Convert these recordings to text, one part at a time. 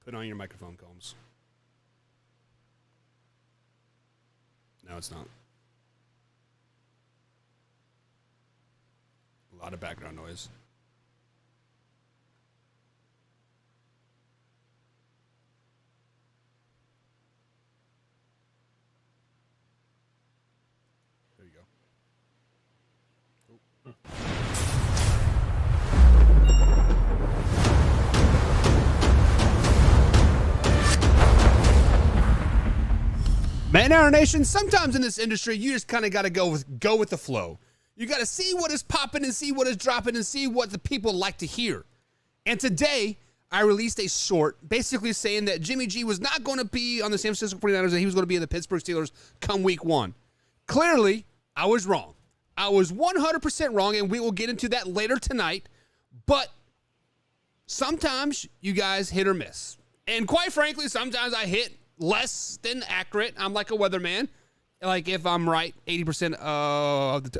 Put on your microphone, Combs. No, it's not. A lot of background noise. There you go. Oh. Man, our nation, sometimes in this industry, you just kind of got to go with the flow. You got to see what is popping and see what is dropping and see what the people like to hear. And today, I released a short basically saying that Jimmy G was not going to be on the San Francisco 49ers, and he was going to be in the Pittsburgh Steelers come week 1. Clearly, I was wrong. I was 100% wrong, and we will get into that later tonight. But sometimes you guys hit or miss. And quite frankly, sometimes I hit less than accurate. I'm like a weatherman. Like if I'm right 80%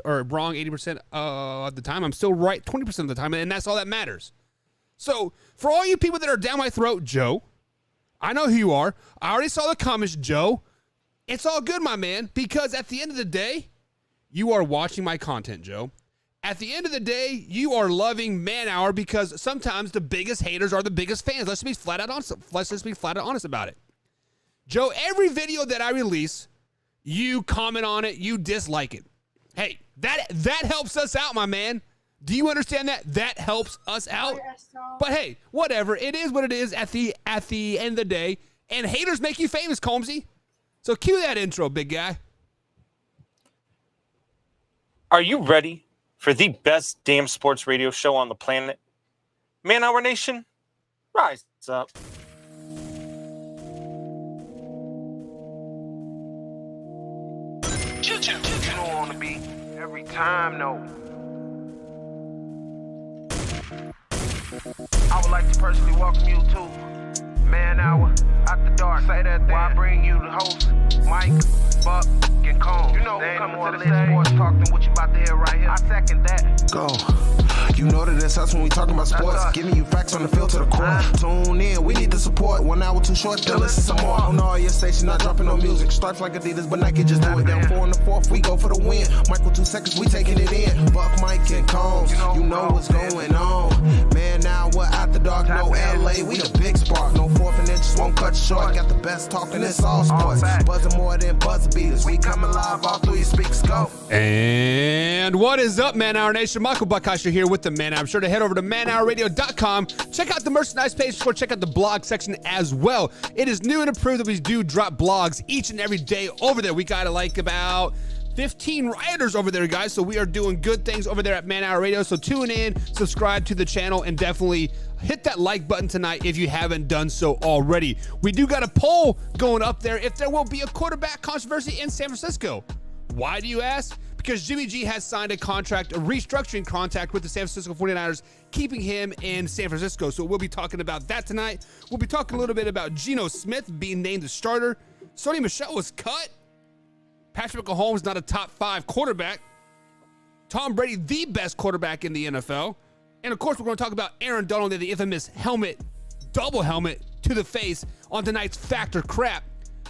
or wrong 80% of the time, I'm still right 20% of the time, and that's all that matters. So for all you people that are down my throat, Joe, I know who you are. I already saw the comments, Joe. It's all good, my man, because at the end of the day, you are watching my content, Joe. At the end of the day, you are loving Man Hour because sometimes the biggest haters are the biggest fans. Let's just be flat out honest about it. Joe, every video that I release, you comment on it, you dislike it. Hey, that helps us out, my man. Do you understand that? That helps us out. But hey, whatever. It is what it is at the end of the day. And haters make you famous, Combsy. So cue that intro, big guy. Are you ready for the best damn sports radio show on the planet? Man Hour Nation, rise up. You don't want to be every time, no. I would like to personally welcome you to Man Hour After Dark. Say that thing. While I bring you the host, Mike, Buck, and Cone. You know who coming to the stage. Sports talk than what you about to hear right here. I second that. Go. You know that it's us when we talking about sports. Giving you facts on the field to the core. Tune in, we need the support. 1 hour too short, then listen some more. On all your stations, not dropping no music. Stripes like Adidas, but Nike just do it. Down 4 in the 4th, we go for the win. Michael 2 seconds, we taking it in. Buck, Mike, and Combs, you know what's going on. Man, now we're After Dark, no LA, we the big spark. No 4th and inches won't cut short. Got the best talking, it's all sports. Buzzing more than buzz beaters. We coming live all through your speakers, go. And what is up, Man Hour Nation? Michael Buckheischer here with the Man Hour. I'm sure to head over to manhourradio.com. Check out the merchandise page, or check out the blog section as well. It is new and improved that we do drop blogs each and every day over there. We got like about 15 writers over there, guys. So we are doing good things over there at Man Hour Radio. So tune in, subscribe to the channel, and definitely hit that like button tonight if you haven't done so already. We do got a poll going up there if there will be a quarterback controversy in San Francisco. Why do you ask? Because Jimmy G has signed a restructuring contract with the San Francisco 49ers, keeping him in San Francisco. So we'll be talking about that tonight. We'll be talking a little bit about Geno Smith being named the starter. Sony Michel was cut. Patrick Mahomes not a top 5 quarterback. Tom Brady, the best quarterback in the NFL. And of course, we're going to talk about Aaron Donald and the infamous double helmet to the face on tonight's Factor Crap.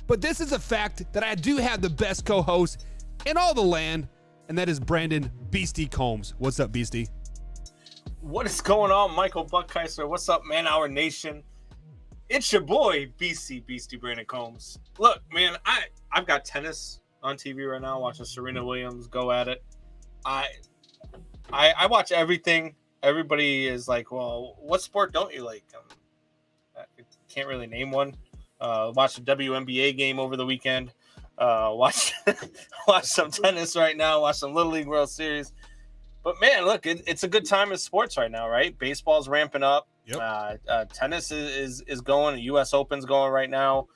But this is a fact that I do have the best co-host in all the land, and that is Brandon Beastie Combs. What's up, Beastie? What is going on, Michael Buckheischer? What's up, Man Hour Nation? It's your boy, Beastie Brandon Combs. Look, man, I've got tennis on TV right now, watching Serena Williams go at it. I watch everything. Everybody is like, well, what sport don't you like? I can't really name one. Watched the WNBA game over the weekend. Watch some tennis right now. Watch some Little League World Series. But man, look, it's a good time in sports right now, right? Baseball's ramping up. Yep. Tennis is going. The U.S. Open's going right now.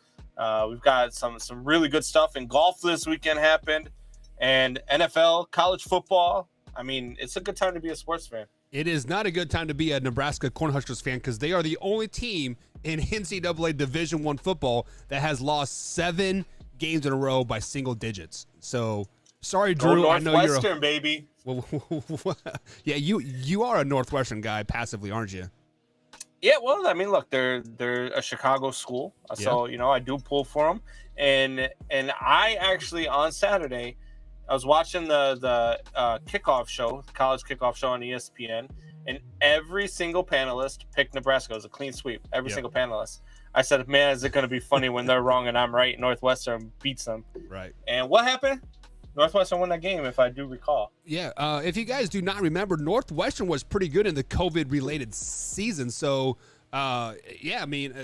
We've got some really good stuff. And golf this weekend happened. And NFL, college football. I mean, it's a good time to be a sports fan. It is not a good time to be a Nebraska Cornhuskers fan because they are the only team in NCAA Division I football that has lost 7 games in a row by single digits. So, sorry, Drew. I know you're Northwestern, baby. Yeah, you are a Northwestern guy passively, aren't you? Yeah, well, I mean, look, they're a Chicago school, so I do pull for them, and I actually on Saturday, I was watching the kickoff show, the college kickoff show on ESPN, and every single panelist picked Nebraska. It was a clean sweep. Every single panelist. I said, man, is it going to be funny when they're wrong and I'm right? Northwestern beats them. Right. And what happened? Northwestern won that game, if I do recall. Yeah. If you guys do not remember, Northwestern was pretty good in the COVID-related season. So, yeah, I mean,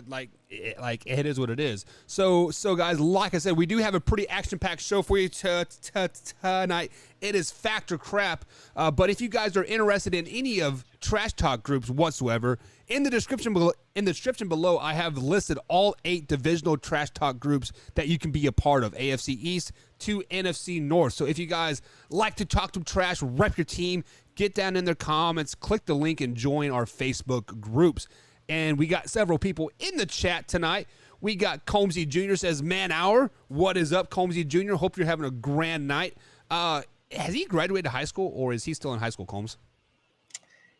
it is what it is. So guys, like I said, we do have a pretty action-packed show for you tonight. It is Fact or Crap. But if you guys are interested in any of trash talk groups whatsoever, in the description below, I have listed all 8 divisional trash talk groups that you can be a part of, AFC East to NFC North. So if you guys like to talk to trash, rep your team, get down in their comments, click the link, and join our Facebook groups. And we got several people in the chat tonight. We got Combsy Jr. says, man hour. What is up, Combsy Jr.? Hope you're having a grand night. Has he graduated high school, or is he still in high school, Combs?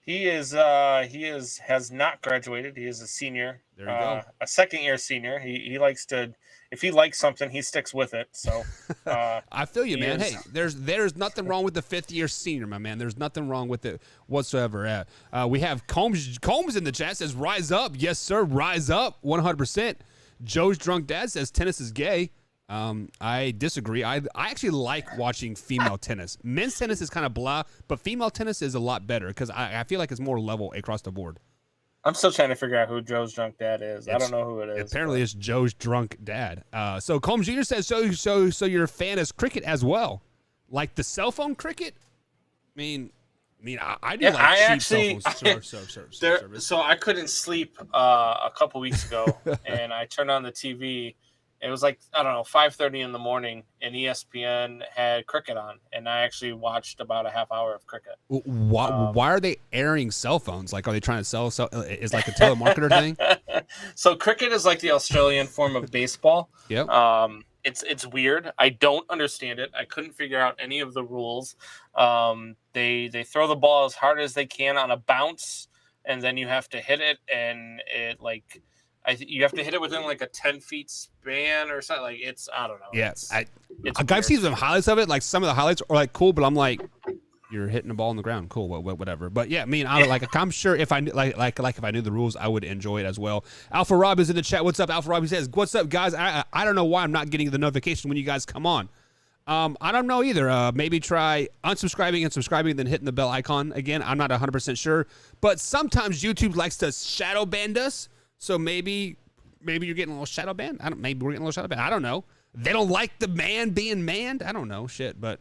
He has not graduated. He is a senior. There you go. A second-year senior. He likes to, if he likes something, he sticks with it. So I feel you, man. Hey, there's nothing wrong with the 5th-year senior, my man. There's nothing wrong with it whatsoever. We have Combs in the chat says, rise up. Yes, sir, rise up, 100%. Joe's drunk dad says tennis is gay. I disagree. I actually like watching female tennis. Men's tennis is kind of blah, but female tennis is a lot better because I feel like it's more level across the board. I'm still trying to figure out who Joe's drunk dad is. I don't know who it is. Apparently, it's Joe's drunk dad. So Combs Jr. says, so you're a fan of cricket as well, like the cell phone cricket. I mean, I do like cheap cell phone So I couldn't sleep a couple weeks ago, and I turned on the TV. It was like, I don't know, 5:30 in the morning, and ESPN had cricket on, and I actually watched about a half hour of cricket. Why are they airing cell phones? Like, are they trying to sell? Is like a telemarketer thing? So cricket is like the Australian form of baseball. Yep. It's weird. I don't understand it. I couldn't figure out any of the rules. They throw the ball as hard as they can on a bounce, and then you have to hit it, and it like. You have to hit it within like a 10 feet span or something. Like I don't know. Yeah, I've seen some highlights of it. Like some of the highlights are like cool, but I'm like, you're hitting the ball on the ground. Cool, whatever. But yeah, I mean, I'm sure if I like if I knew the rules, I would enjoy it as well. Alpha Rob is in the chat. What's up, Alpha Rob? He says, "What's up, guys? I don't know why I'm not getting the notification when you guys come on. I don't know either. Maybe try unsubscribing and subscribing, then hitting the bell icon again. I'm not 100% sure, but sometimes YouTube likes to shadow ban us." So maybe you're getting a little shadow ban. Maybe we're getting a little shadow ban. I don't know. They don't like the man being manned. I don't know shit, but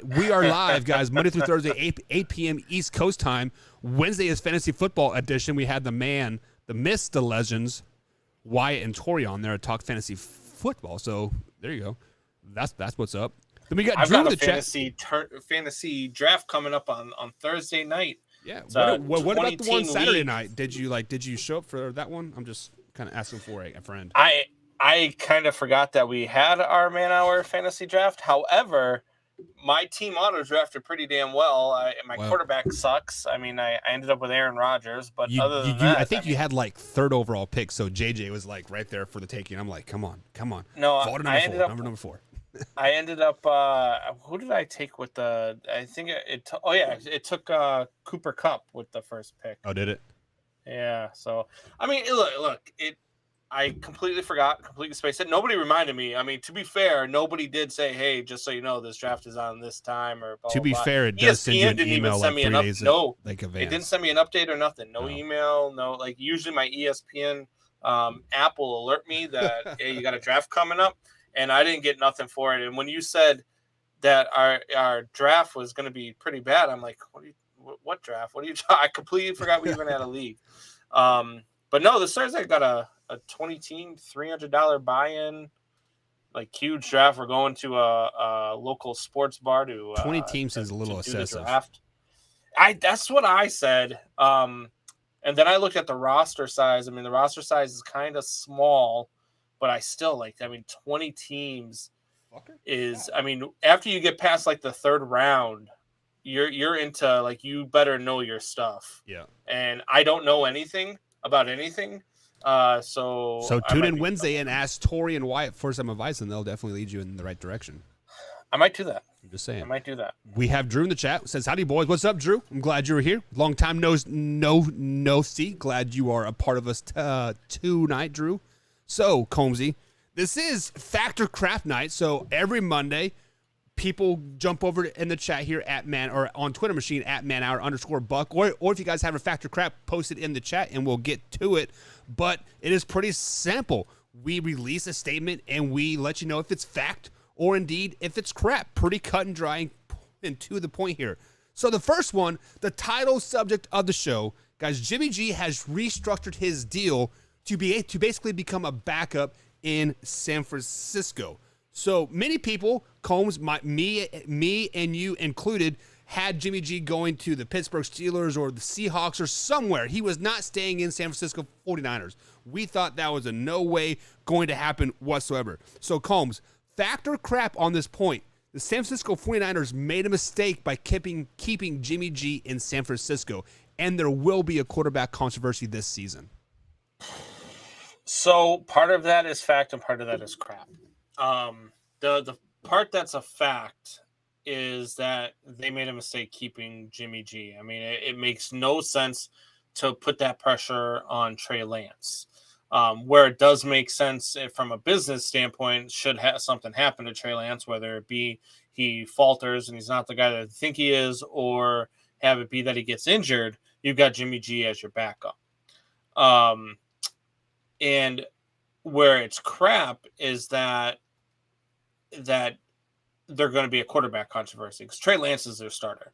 we are live, guys, Monday through Thursday, 8 p.m. East Coast time. Wednesday is Fantasy Football Edition. We had the myths, the legends, Wyatt and Tori on there to talk fantasy football. So there you go. That's what's up. Then we got Drew in the chat. Fantasy draft coming up on Thursday night. Yeah. What about the one Saturday night? Did you show up for that one? I'm just kind of asking for a friend. I kind of forgot that we had our man hour fantasy draft. However, my team auto drafted pretty damn well. My quarterback sucks. I mean, I ended up with Aaron Rodgers, but other than that, I think you had like 3rd overall pick. So JJ was like right there for the taking. I'm like, come on. No, number 4. I ended up. Who did I take with the? I think it took Cooper Kupp with the first pick. Oh, did it? Yeah. So I mean, look. I completely forgot. Completely spaced it. Nobody reminded me. I mean, to be fair, nobody did say, "Hey, just so you know, this draft is on this time." Or blah, to be blah, fair, it does send you an email like 3 days. No, like it didn't send me an update or nothing. No email. No, like usually my ESPN app will alert me that hey, you got a draft coming up. And I didn't get nothing for it. And when you said that our draft was going to be pretty bad, I'm like, what draft? What are you talking? I completely forgot we even had a league. But no, this Thursday I got a 20-team, $300 buy-in, like huge draft. We're going to a local sports bar to 20 teams is a little excessive. That's what I said. And then I looked at the roster size. I mean, the roster size is kind of small. But I still 20 teams is, I mean, after you get past like the 3rd round, you're into like, you better know your stuff. Yeah. And I don't know anything. about anything. So So I tune might in be- Wednesday and ask Tori and Wyatt for some advice, and they'll definitely lead you in the right direction. I might do that. I'm just I saying. might do that. We have Drew in the chat. Says, howdy, boys. What's up, Drew? I'm glad you're here. Long time no see. Glad you are a part of us tonight, Drew. So, Combsy, this is Factor Craft Night. So every Monday, people jump over in the chat here at Man or on Twitter machine at manhour_buck. Or if you guys have a Factor Craft, post it in the chat and we'll get to it. But it is pretty simple. We release a statement and we let you know if it's fact or indeed if it's crap. Pretty cut and dry and to the point here. So the first one, the title subject of the show, guys, Jimmy G has restructured his deal to basically become a backup in San Francisco. So many people, Combs, me and you included, had Jimmy G going to the Pittsburgh Steelers or the Seahawks or somewhere. He was not staying in San Francisco 49ers. We thought that was a no way going to happen whatsoever. So Combs, factor crap on this point. The San Francisco 49ers made a mistake by keeping Jimmy G in San Francisco, and there will be a quarterback controversy this season. So part of that is fact and part of that is crap. The part that's a fact is that they made a mistake keeping Jimmy G. I mean, it makes no sense to put that pressure on Trey Lance. Where it does make sense from a business standpoint, should something happen to Trey Lance, whether it be he falters and he's not the guy that I think he is, or have it be that he gets injured, you've got Jimmy G as your backup. And where it's crap is that they're going to be a quarterback controversy because Trey Lance is their starter.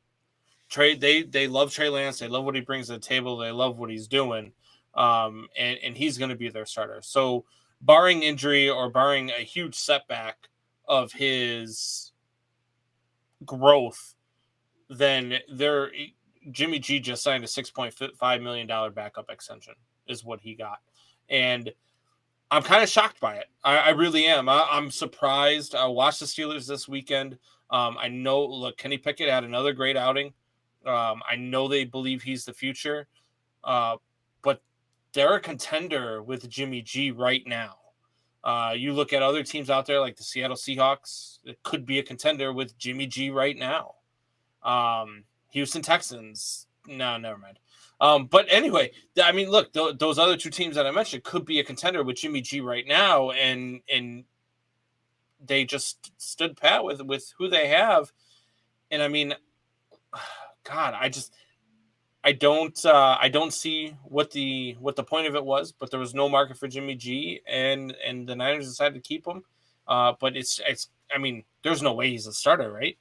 They love Trey Lance. They love what he brings to the table. They love what he's doing. And he's going to be their starter. So barring injury or barring a huge setback of his growth, then Jimmy G just signed a $6.5 million backup extension is what he got. And I'm kind of shocked by it. I really am. I'm surprised. I watched the Steelers this weekend. I know, Kenny Pickett had another great outing. I know they believe he's the future. But they're a contender with Jimmy G right now. You look at other teams out there like the Seattle Seahawks, it could be a contender with Jimmy G right now. Houston Texans, no, never mind. But anyway, I mean, look, those other two teams that I mentioned could be a contender with Jimmy G right now, and they just stood pat with who they have. And I mean, God, I don't see what the point of it was, but there was no market for Jimmy G, and the Niners decided to keep him. But it's I mean, there's no way he's a starter, right?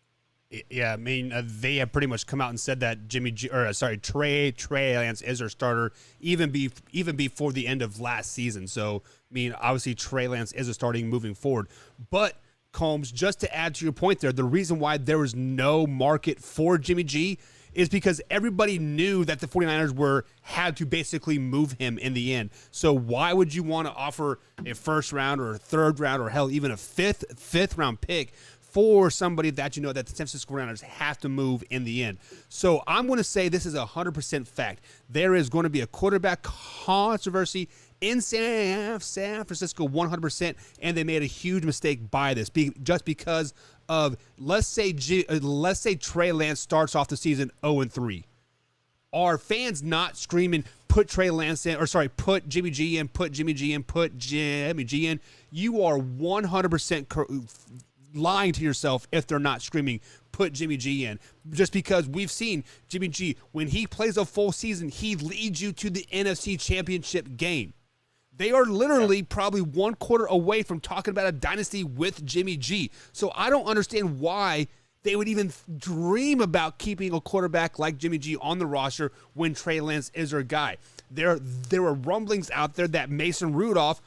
Yeah, I mean, they have pretty much come out and said that Trey Lance is their starter even before the end of last season. So, I mean, obviously Trey Lance is a starting moving forward. But, Combs, just to add to your point there, the reason why there was no market for Jimmy G is because everybody knew that the 49ers had to basically move him in the end. So why would you want to offer a first round or a third round or hell, even a fifth round pick for somebody that you know that the San Francisco 49ers have to move in the end? So I'm going to say this is 100% fact. There is going to be a quarterback controversy in San Francisco 100%, and they made a huge mistake by this just because of, let's say Trey Lance starts off the season 0-3. Are fans not screaming, put Trey Lance in, put Jimmy G in, put Jimmy G in, put Jimmy G in? You are 100% lying to yourself if they're not screaming, put Jimmy G in. Just because we've seen Jimmy G, when he plays a full season, he leads you to the NFC Championship game. They are literally probably one quarter away from talking about a dynasty with Jimmy G. So I don't understand why they would even dream about keeping a quarterback like Jimmy G on the roster when Trey Lance is their guy. There were rumblings out there that Mason Rudolph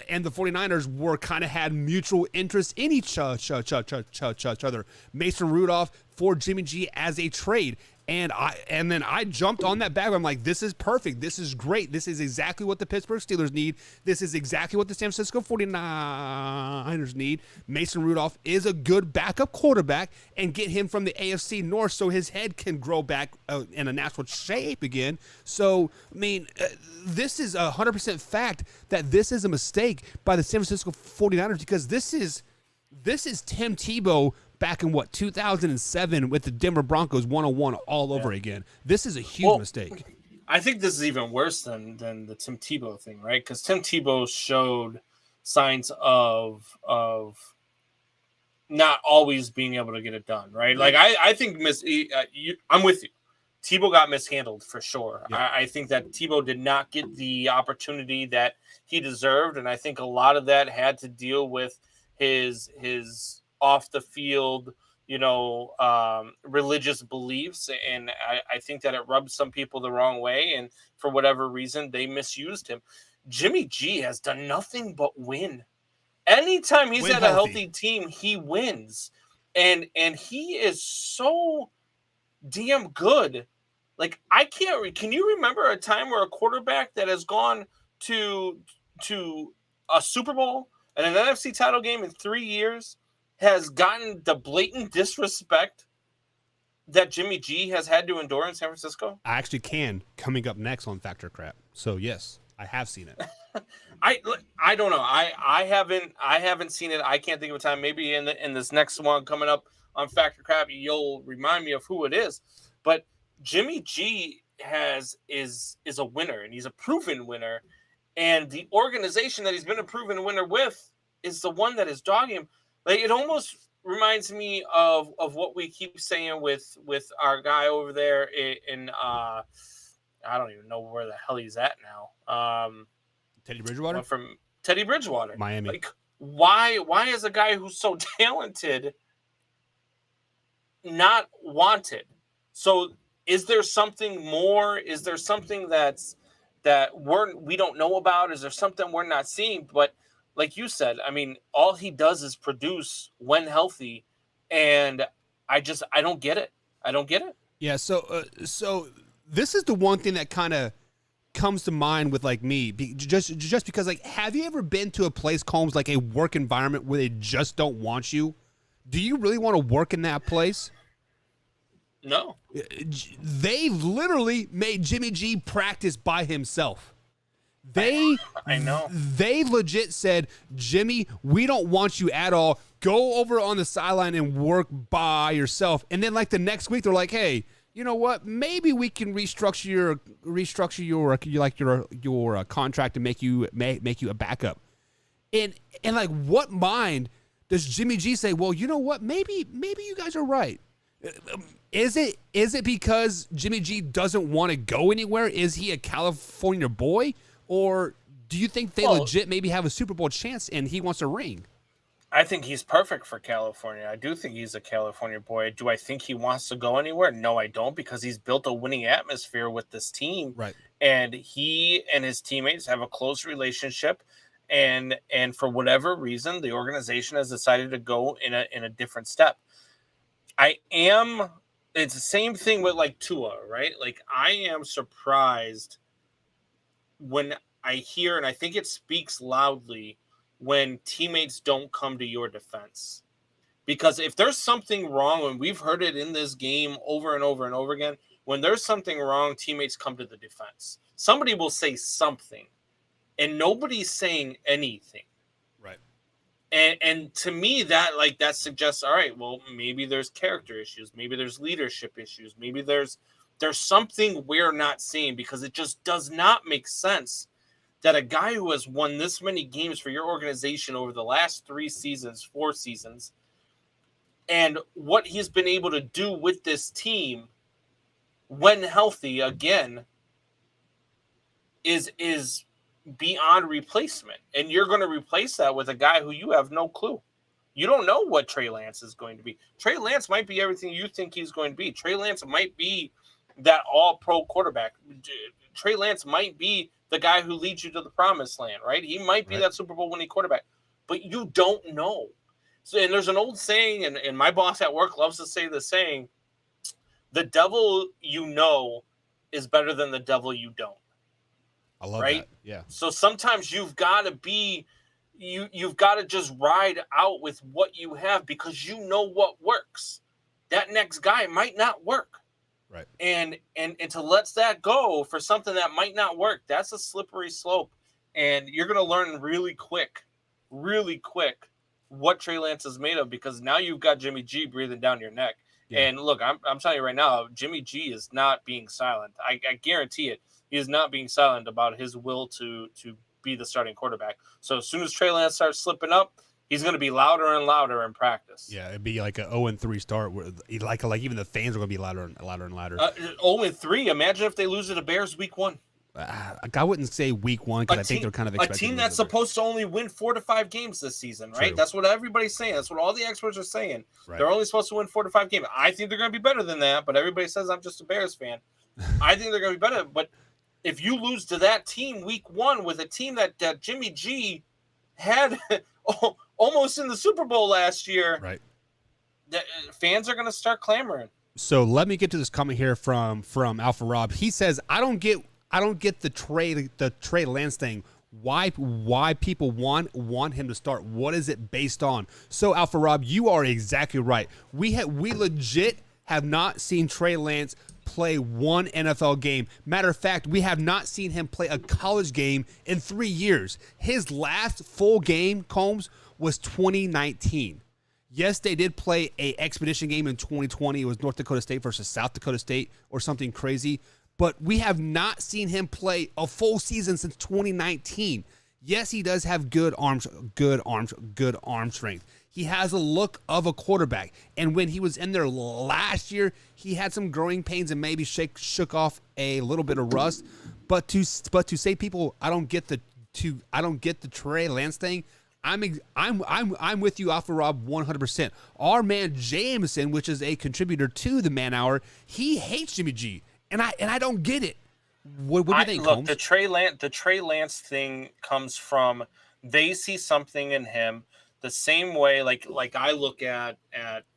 and the 49ers had mutual interest in each other. Mason Rudolph for Jimmy G as a trade. And then I jumped on that bag. I'm like, this is perfect. This is great. This is exactly what the Pittsburgh Steelers need. This is exactly what the San Francisco 49ers need. Mason Rudolph is a good backup quarterback, and get him from the AFC North so his head can grow back in a natural shape again. So, I mean, this is 100% fact that this is a mistake by the San Francisco 49ers, because this is Tim Tebow back in 2007 with the Denver Broncos 101 all over again. This is a huge mistake. I think this is even worse than the Tim Tebow thing, right? Because Tim Tebow showed signs of not always being able to get it done, right? Like I think I'm with you. Tebow got mishandled for sure. Yeah. I think that Tebow did not get the opportunity that he deserved, and I think a lot of that had to deal with his off the field, religious beliefs. And I think that it rubbed some people the wrong way. And for whatever reason, they misused him. Jimmy G has done nothing but win. Anytime he's at a healthy team, he wins. And he is so damn good. Like, can you remember a time where a quarterback that has gone to a Super Bowl and an NFC title game in 3 years has gotten the blatant disrespect that Jimmy G has had to endure in San Francisco? I actually coming up next on Factor Crap. So yes, I have seen it. I don't know. I haven't seen it. I can't think of a time. Maybe in this next one coming up on Factor Crap, you'll remind me of who it is. But Jimmy G is a winner, and he's a proven winner. And the organization that he's been a proven winner with is the one that is dogging him. Like, it almost reminds me of what we keep saying with our guy over there in I don't even know where the hell he's at now. Teddy Bridgewater? From Teddy Bridgewater. Miami. Like, why is a guy who's so talented not wanted? So is there something more? Is there something that we don't know about? Is there something we're not seeing? But like you said, I mean, all he does is produce when healthy, and I don't get it. I don't get it. Yeah. So this is the one thing that kind of comes to mind with like me, just because, like, have you ever been to a place, Combs, like a work environment where they just don't want you? Do you really want to work in that place? No. They've literally made Jimmy G practice by himself. I know. They legit said, Jimmy, we don't want you at all. Go over on the sideline and work by yourself. And then, like, the next week, they're like, hey, you know what? Maybe we can restructure your contract to make you a backup. And like, what mind does Jimmy G say? Well, you know what? Maybe you guys are right. Is it because Jimmy G doesn't want to go anywhere? Is he a California boy? Or do you think they legit maybe have a Super Bowl chance and he wants a ring? I think he's perfect for California. I do think he's a California boy. Do I think he wants to go anywhere? No, I don't, because he's built a winning atmosphere with this team. Right. And he and his teammates have a close relationship. And for whatever reason, the organization has decided to go in a different step. It's the same thing with like Tua, right? Like, I am surprised when I hear, and I think it speaks loudly, when teammates don't come to your defense. Because if there's something wrong, and we've heard it in this game over and over and over again, when there's something wrong, teammates come to the defense. Somebody will say something, and nobody's saying anything. Right. And to me, that suggests, all right, well, maybe there's character issues, maybe there's leadership issues, maybe there's something we're not seeing, because it just does not make sense that a guy who has won this many games for your organization over the last 4 seasons, and what he's been able to do with this team when healthy again is beyond replacement. And you're going to replace that with a guy who you have no clue. You don't know what Trey Lance is going to be. Trey Lance might be everything you think he's going to be. Trey Lance might be that all-pro quarterback. Trey Lance might be the guy who leads you to the promised land, right? He might be that Super Bowl winning quarterback, but you don't know. So, and there's an old saying, and my boss at work loves to say the saying, the devil you know is better than the devil you don't. I love right? that. Yeah. So sometimes you've got to be you've got to just ride out with what you have because you know what works. That next guy might not work. Right. And to let that go for something that might not work, that's a slippery slope. And you're going to learn really quick what Trey Lance is made of, because now you've got Jimmy G breathing down your neck. Yeah. And look, I'm telling you right now, Jimmy G is not being silent. I guarantee it. He is not being silent about his will to be the starting quarterback. So as soon as Trey Lance starts slipping up, he's going to be louder and louder in practice. Yeah, it'd be like a 0-3 start where like even the fans are going to be louder and louder. 0-3. Imagine if they lose to the Bears week 1. I wouldn't say week 1 because I think they're kind of a team that's supposed to only win 4 to 5 games this season, right? True. That's what everybody's saying. That's what all the experts are saying. Right. They're only supposed to win 4 to 5 games. I think they're going to be better than that, but everybody says I'm just a Bears fan. I think they're going to be better, but if you lose to that team week 1 with a team that Jimmy G had almost in the Super Bowl last year, right? The fans are going to start clamoring. So let me get to this comment here from Alpha Rob. He says, I don't get the Trey Lance thing. Why people want him to start? What is it based on? So Alpha Rob, you are exactly right. We legit have not seen Trey Lance play one NFL game. Matter of fact, we have not seen him play a college game in 3 years. His last full game, Combs, was 2019. Yes, they did play a expedition game in 2020. It was North Dakota State versus South Dakota State or something crazy. But we have not seen him play a full season since 2019. Yes, he does have good arm strength. He has a look of a quarterback. And when he was in there last year, he had some growing pains and maybe shook off a little bit of rust. But to say people, I don't get the Trey Lance thing. I'm with you, Alpha Rob, 100%. Our man Jameson, which is a contributor to the Man Hour, he hates Jimmy G, and I don't get it. What do you think, look, Holmes? the Trey Lance thing comes from they see something in him the same way like I look at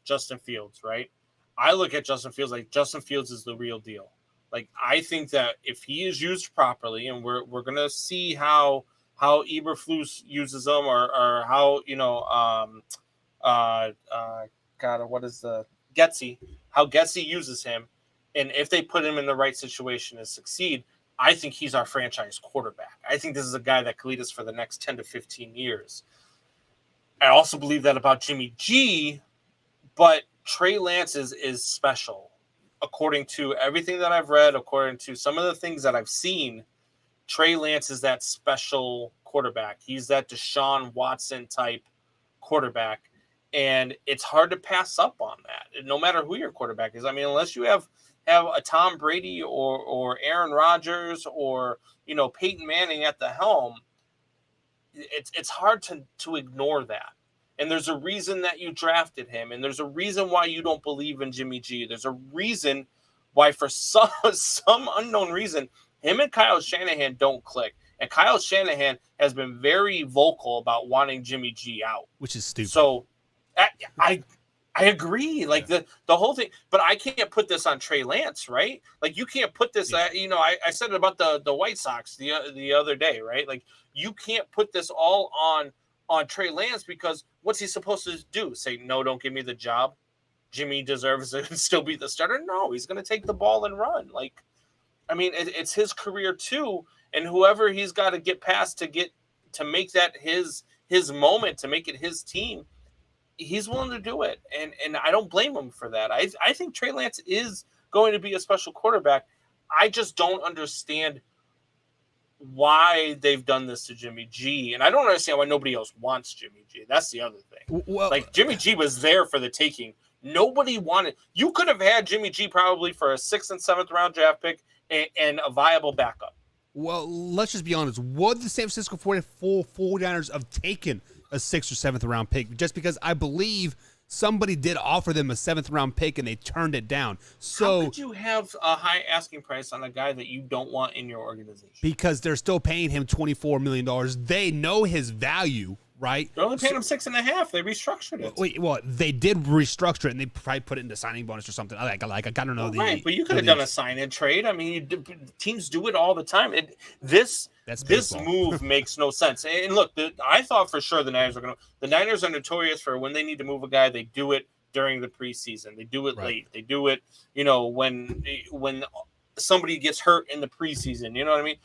Justin Fields, right? I look at Justin Fields like Justin Fields is the real deal. Like, I think that if he is used properly, and we're gonna see how Eberflus uses them, or how how Getsy uses him, and if they put him in the right situation to succeed, I think he's our franchise quarterback. I think this is a guy that could lead us for the next 10 to 15 years. I also believe that about Jimmy G, but Trey Lance is special. According to everything that I've read, according to some of the things that I've seen, Trey Lance is that special quarterback. He's that Deshaun Watson type quarterback, and it's hard to pass up on that, no matter who your quarterback is. I mean, unless you have a Tom Brady or Aaron Rodgers or Peyton Manning at the helm, it's hard to ignore that. And there's a reason that you drafted him, and there's a reason why you don't believe in Jimmy G. There's a reason why, for some unknown reason, him and Kyle Shanahan don't click. And Kyle Shanahan has been very vocal about wanting Jimmy G out, which is stupid. So I agree. Like, the whole thing, but I can't put this on Trey Lance, right? Like, you can't put this. I said it about the White Sox the other day, right? Like, you can't put this all on Trey Lance, because what's he supposed to do? Say, no, don't give me the job. Jimmy deserves to still be the starter. No, he's going to take the ball and run. Like, I mean, it's his career too, and whoever he's got to get past to make that his moment, to make it his team, he's willing to do it, and I don't blame him for that. I think Trey Lance is going to be a special quarterback. I just don't understand why they've done this to Jimmy G, and I don't understand why nobody else wants Jimmy G. That's the other thing. Well, like, Jimmy G was there for the taking. Nobody wanted. You could have had Jimmy G probably for a 6th and 7th round draft pick and a viable backup. Well, let's just be honest. Would the San Francisco 49ers have taken a 6th or 7th round pick? Just because I believe somebody did offer them a 7th round pick and they turned it down. So how could you have a high asking price on a guy that you don't want in your organization? Because they're still paying him $24 million. They know his value right? They're only paying him 6.5. They restructured it. Wait, well, they did restructure it, and they probably put it into signing bonus or something. I don't know. Right, but you could have done a sign and trade. I mean, teams do it all the time. This move makes no sense. And look, I thought for sure the Niners were going to. The Niners are notorious for when they need to move a guy, they do it during the preseason. They do it late. They do it, when somebody gets hurt in the preseason. You know what I mean?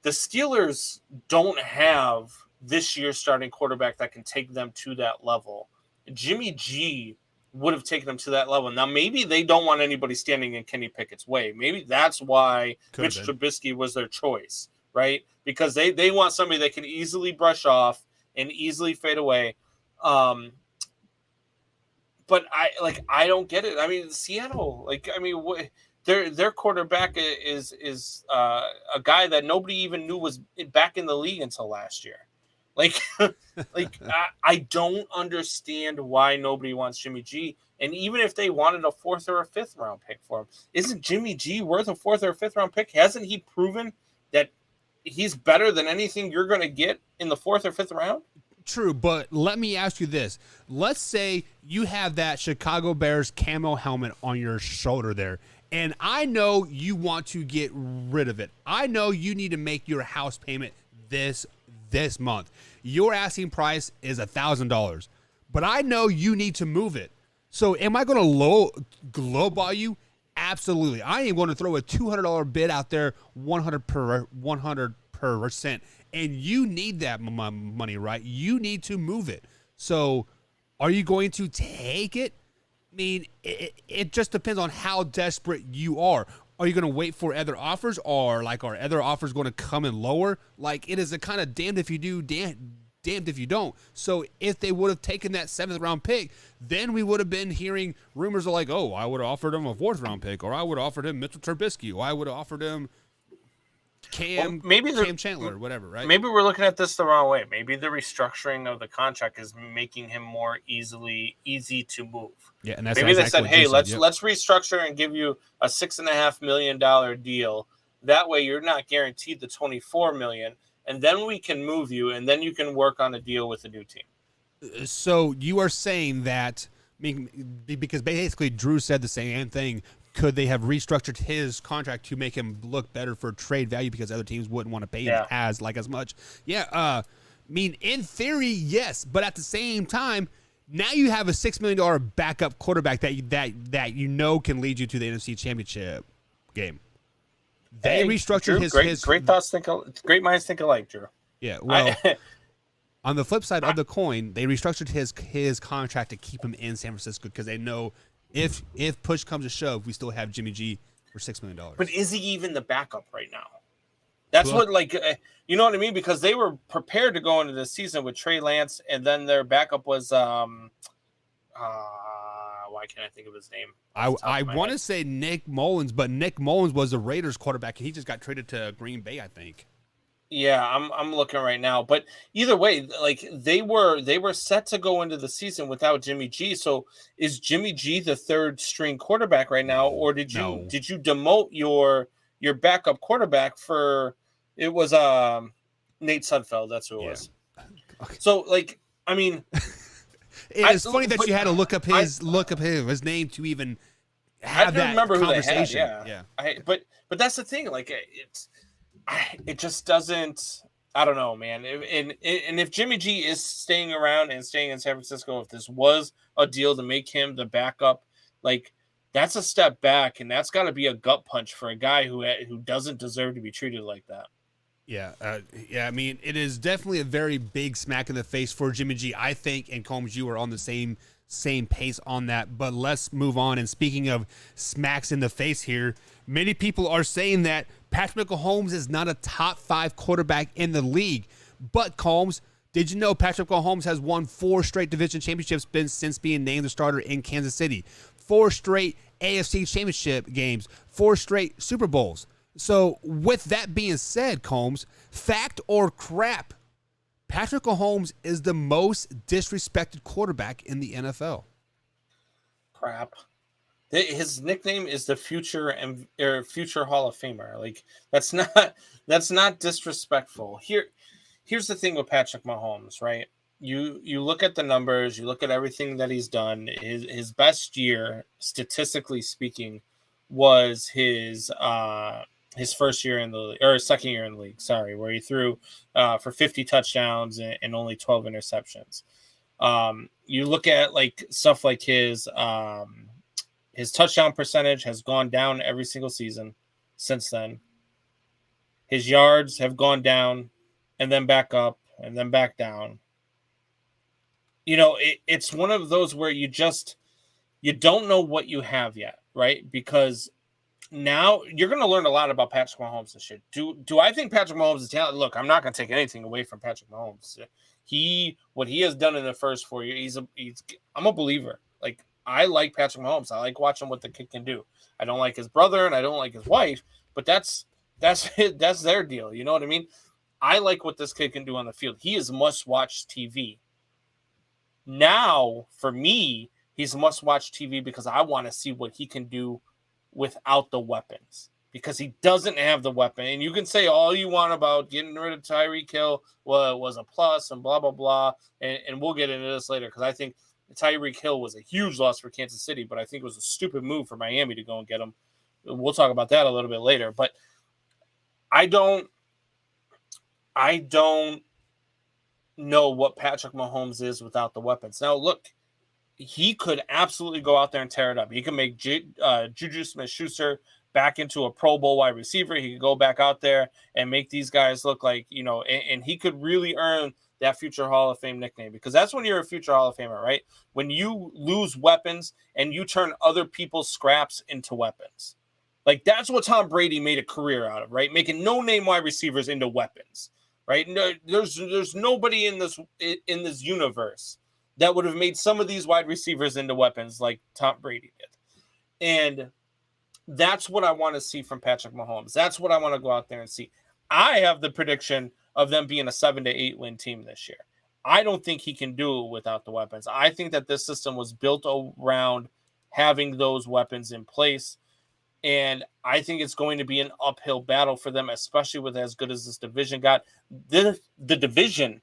The Steelers don't have this year's starting quarterback that can take them to that level. Jimmy G would have taken them to that level. Now, maybe they don't want anybody standing in Kenny Pickett's way. Maybe that's why Mitch Trubisky was their choice, right? Because they want somebody that can easily brush off and easily fade away. But I don't get it. I mean, Seattle, their quarterback is a guy that nobody even knew was back in the league until last year. I don't understand why nobody wants Jimmy G. And even if they wanted a 4th or a 5th round pick for him, isn't Jimmy G worth a 4th or 5th round pick? Hasn't he proven that he's better than anything you're going to get in the 4th or 5th round? True, but let me ask you this. Let's say you have that Chicago Bears camo helmet on your shoulder there, and I know you want to get rid of it. I know you need to make your house payment this month. Your asking price is $1,000, but I know you need to move it. So am I going to lowball you? Absolutely. I am going to throw a $200 bid out there, 100%, and you need that money, right? You need to move it. So are you going to take it? I mean, it just depends on how desperate you are. Are you going to wait for other offers, or are other offers going to come in lower? It is a kind of damned if you do, damned if you don't. So if they would have taken that 7th round pick, then we would have been hearing rumors of oh, I would have offered him a 4th round pick, or I would have offered him Mitchell Trubisky, or I would have offered him Cam Chandler, whatever, right? Maybe we're looking at this the wrong way. Maybe the restructuring of the contract is making him more easy to move. Yeah, and that's maybe exactly they said, hey, let's restructure and give you a $6.5 million deal. That way you're not guaranteed the $24 million, and then we can move you, and then you can work on a deal with a new team. So you are saying that, because basically Drew said the same thing. Could they have restructured his contract to make him look better for trade value because other teams wouldn't want to pay him as much? Yeah, in theory, yes, but at the same time, now you have a $6 million backup quarterback that can lead you to the NFC Championship game. They restructured Drew, great thoughts. Great minds think alike, Drew. Yeah, well. On the flip side of the coin, they restructured his contract to keep him in San Francisco because they know if push comes to shove, we still have Jimmy G for $6 million. But is he even the backup right now? That's what you know what I mean? Because they were prepared to go into the season with Trey Lance, and then their backup was why can't I think of his name? I want to say Nick Mullins, but Nick Mullins was the Raiders quarterback, and he just got traded to Green Bay, I think. Yeah, I'm looking right now, but either way, they were set to go into the season without Jimmy G. So is Jimmy G the 3rd string quarterback right now, or did you demote your backup quarterback for it was Nate Sudfeld? That's who it was. Okay. So it's funny that you had to look up his name to even have that conversation. Yeah. But that's the thing. It just doesn't. I don't know, man. And if Jimmy G is staying around and staying in San Francisco, if this was a deal to make him the backup, that's a step back, and that's got to be a gut punch for a guy who doesn't deserve to be treated like that. Yeah, I mean, it is definitely a very big smack in the face for Jimmy G. I think, and Combs, you are on the same pace on that. But let's move on. And speaking of smacks in the face here, many people are saying that Patrick Mahomes is not a top 5 quarterback in the league. But Combs, did you know Patrick Mahomes has won 4 straight division championships since being named the starter in Kansas City? 4 straight AFC championship games, 4 straight Super Bowls. So with that being said, Combs, fact or crap, Patrick Mahomes is the most disrespected quarterback in the NFL. Crap. His nickname is the future future Hall of Famer. That's not disrespectful. here's the thing with Patrick Mahomes, right? You look at the numbers, you look at everything that he's done. His best year, statistically speaking, was his first year in the league, or second year in the league, sorry, where he threw for 50 touchdowns and only 12 interceptions. You look at like stuff like his touchdown percentage has gone down every single season since then. His yards have gone down and then back up and then back down. You know, it's one of those where you don't know what you have yet, right? Because now you're going to learn a lot about Patrick Mahomes this year. Do I think Patrick Mahomes is talented? Look, I'm not going to take anything away from Patrick Mahomes. What he has done in the first 4 years, I'm a believer. Like, I like Patrick Mahomes. I like watching what the kid can do. I don't like his brother and I don't like his wife, but that's their deal. You know what I mean? I like what this kid can do on the field. He is must-watch TV. Now, for me, he's must-watch TV because I want to see what he can do without the weapons, because he doesn't have the weapon. And you can say all you want about getting rid of Tyreek Hill was a plus and blah, blah, blah. And we'll get into this later, because I think Tyreek Hill was a huge loss for Kansas City, but I think it was a stupid move for Miami to go and get him. We'll talk about that a little bit later. But I don't know what Patrick Mahomes is without the weapons. Now, look, he could absolutely go out there and tear it up. He can make Juju Smith-Schuster back into a Pro Bowl wide receiver. He could go back out there and make these guys look like, you know, and he could really earn that future Hall of Fame nickname, because that's when you're a future Hall of Famer, right? When you lose weapons and you turn other people's scraps into weapons. Like, that's what Tom Brady made a career out of, right? Making no-name wide receivers into weapons, right? No, there's nobody in this universe that would have made some of these wide receivers into weapons like Tom Brady did. And that's what I want to see from Patrick Mahomes. That's what I want to go out there and see. I have the prediction of them being a 7-8 win team this year. I don't think he can do it without the weapons. I think that this system was built around having those weapons in place. And I think it's going to be an uphill battle for them, especially with as good as this division got. The division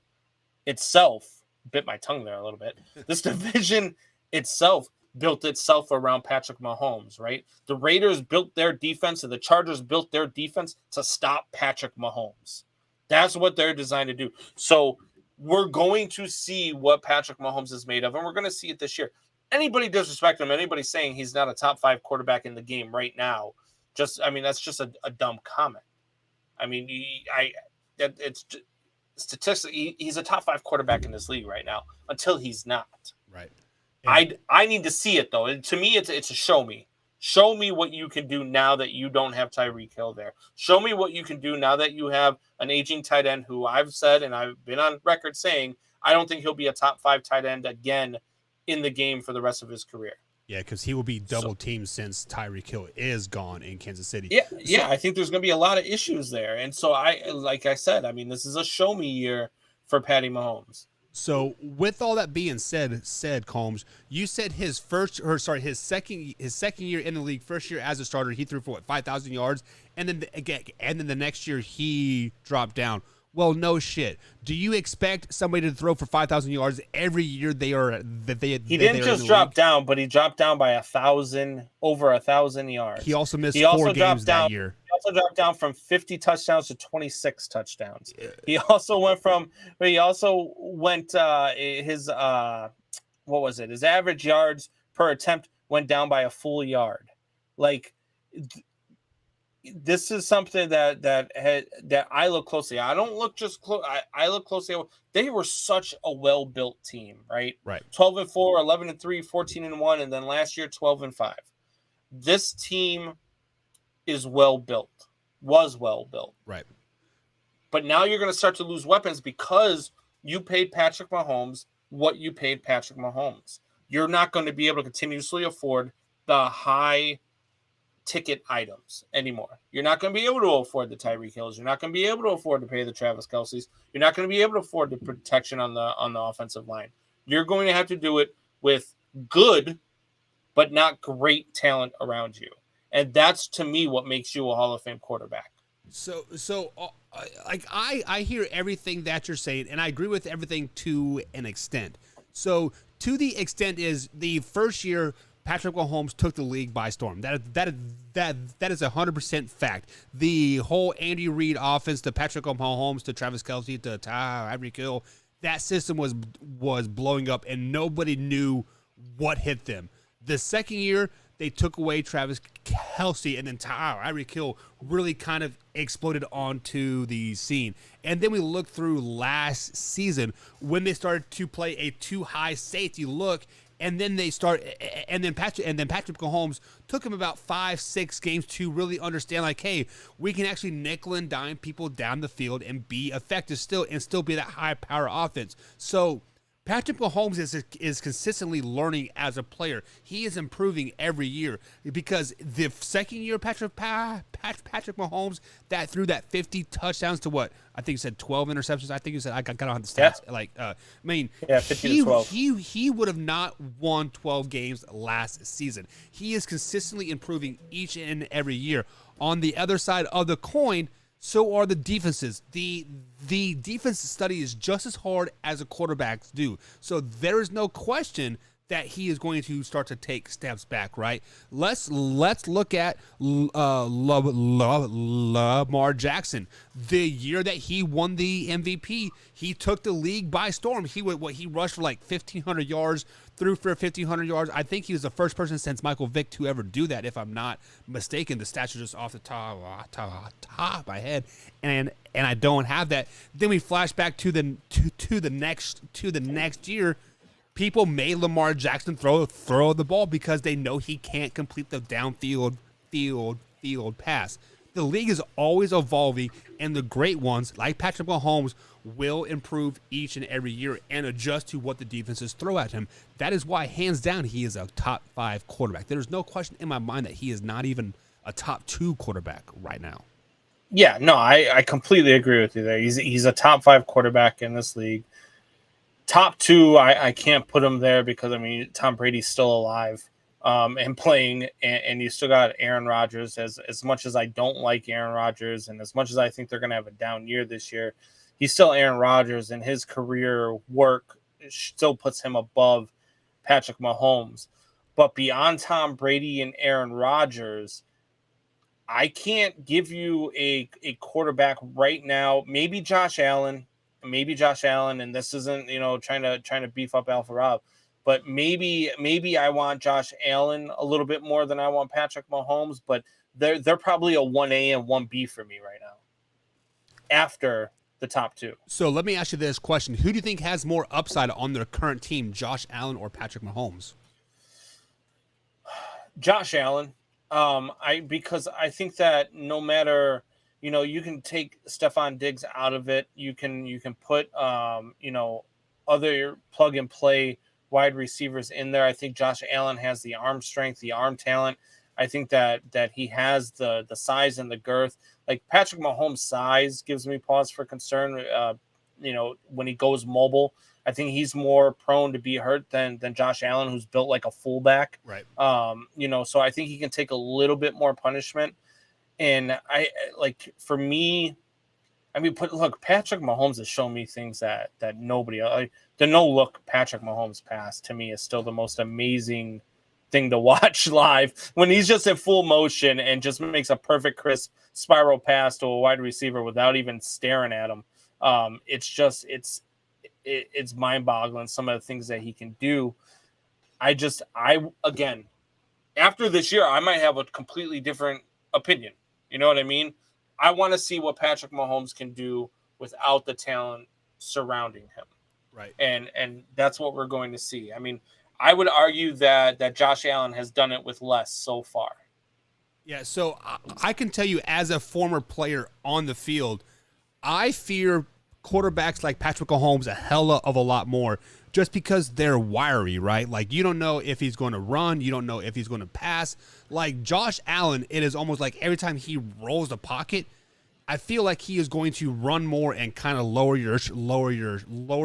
itself, bit my tongue there a little bit. This division itself built itself around Patrick Mahomes, right? The Raiders built their defense and the Chargers built their defense to stop Patrick Mahomes. That's what they're designed to do. So we're going to see what Patrick Mahomes is made of, and we're going to see it this year. Anybody disrespect him, anybody saying he's not a top 5 quarterback in the game right now, that's just a dumb comment. I mean, it's statistically, he's a top 5 quarterback in this league right now until he's not. Right. I need to see it, though. And to me, it's a show me. Show me what you can do now that you don't have Tyreek Hill there. Show me what you can do now that you have an aging tight end who I've said, and I've been on record saying, I don't think he'll be a top 5 tight end again in the game for the rest of his career. Yeah, because he will be double teamed since Tyreek Hill is gone in Kansas City. Yeah, I think there's going to be a lot of issues there. And so like I said, I mean, this is a show me year for Patty Mahomes. So with all that being said, Combs, you said his second year in the league, first year as a starter, he threw for 5,000 yards, and then the next year he dropped down. Well, no shit. Do you expect somebody to throw for 5,000 yards every year He didn't just drop down, but he dropped down by over 1,000 yards. He also missed 4 games that year. He also dropped down from 50 touchdowns to 26 touchdowns. Yeah. He also went his his average yards per attempt went down by a full yard. Like, this is something that I look closely. I don't look just close. I look closely. They were such a well-built team, right? Right. 12-4, 11-3, 14-1, and then last year 12-5. This team is well-built. Was well-built. Right. But now you're going to start to lose weapons because you paid Patrick Mahomes what you paid Patrick Mahomes. You're not going to be able to continuously afford the high ticket items anymore. You're not going to be able to afford the Tyreek Hills. You're not going to be able to afford to pay the Travis Kelce's. You're not going to be able to afford the protection on the offensive line. You're going to have to do it with good, but not great talent around you. And that's, to me, what makes you a Hall of Fame quarterback. Like I hear everything that you're saying, and I agree with everything to an extent. So to the extent is the first year Patrick Mahomes took the league by storm. That is 100% fact. The whole Andy Reid offense, to Patrick Mahomes, to Travis Kelce, to Tyreek Hill, that system was blowing up, and nobody knew what hit them. The second year, they took away Travis Kelce, and then Tyreek Hill really kind of exploded onto the scene. And then we look through last season when they started to play a too high safety look, and then Patrick Mahomes took him about 5-6 games to really understand, like, hey, we can actually nickel and dime people down the field and be effective still be that high power offense. So Patrick Mahomes is consistently learning as a player. He is improving every year, because the second year Patrick Mahomes that threw that 50 touchdowns to what? I think you said 12 interceptions. I think you said, I got on the stats. Yeah. 50 to 12. He would have not won 12 games last season. He is consistently improving each and every year. On the other side of the coin, so are the defenses. The defense study is just as hard as the quarterbacks do. So there is no question that he is going to start to take steps back, right? Let's look at Lamar Jackson. The year that he won the MVP, he took the league by storm. He rushed for like 1,500 yards, threw for 1,500 yards. I think he was the first person since Michael Vick to ever do that, if I'm not mistaken. The stats are just off the top of my head, and I don't have that. Then we flash back to the next year. People made Lamar Jackson throw the ball because they know he can't complete the downfield pass. The league is always evolving, and the great ones, like Patrick Mahomes, will improve each and every year and adjust to what the defenses throw at him. That is why, hands down, he is a top 5 quarterback. There's no question in my mind that he is not even a top 2 quarterback right now. Yeah, no, I completely agree with you there. He's a top 5 quarterback in this league. Top 2, I can't put him there because, I mean, Tom Brady's still alive and playing, and you still got Aaron Rodgers. As much as I don't like Aaron Rodgers, and as much as I think they're going to have a down year this year, he's still Aaron Rodgers, and his career work still puts him above Patrick Mahomes. But beyond Tom Brady and Aaron Rodgers, I can't give you a quarterback right now. Maybe Josh Allen, and this isn't, trying to beef up Alpha Rob, but maybe I want Josh Allen a little bit more than I want Patrick Mahomes, but they're probably a 1A and 1B for me right now after the top 2. So let me ask you this question. Who do you think has more upside on their current team, Josh Allen or Patrick Mahomes? Josh Allen. Because I think that no matter, you can take Stephon Diggs out of it. You can put, other plug and play wide receivers in there. I think Josh Allen has the arm strength, the arm talent. I think that he has the size and the girth. Like, Patrick Mahomes' size gives me pause for concern. When he goes mobile, I think he's more prone to be hurt than Josh Allen, who's built like a fullback. Right. So I think he can take a little bit more punishment. And for me, Patrick Mahomes has shown me things that nobody, the no-look Patrick Mahomes pass to me is still the most amazing thing to watch live, when he's just in full motion and just makes a perfect crisp spiral pass to a wide receiver without even staring at him. It's mind-boggling, some of the things that he can do. Again, after this year, I might have a completely different opinion. You know what I mean? I want to see what Patrick Mahomes can do without the talent surrounding him. Right. And that's what we're going to see. I mean, I would argue that Josh Allen has done it with less so far. Yeah, so I can tell you, as a former player on the field, I fear quarterbacks like Patrick Mahomes a hell of a lot more, just because they're wiry, right? Like, you don't know if he's going to run. You don't know if he's going to pass. Like Josh Allen, it is almost like every time he rolls the pocket, I feel like he is going to run more and kind of lower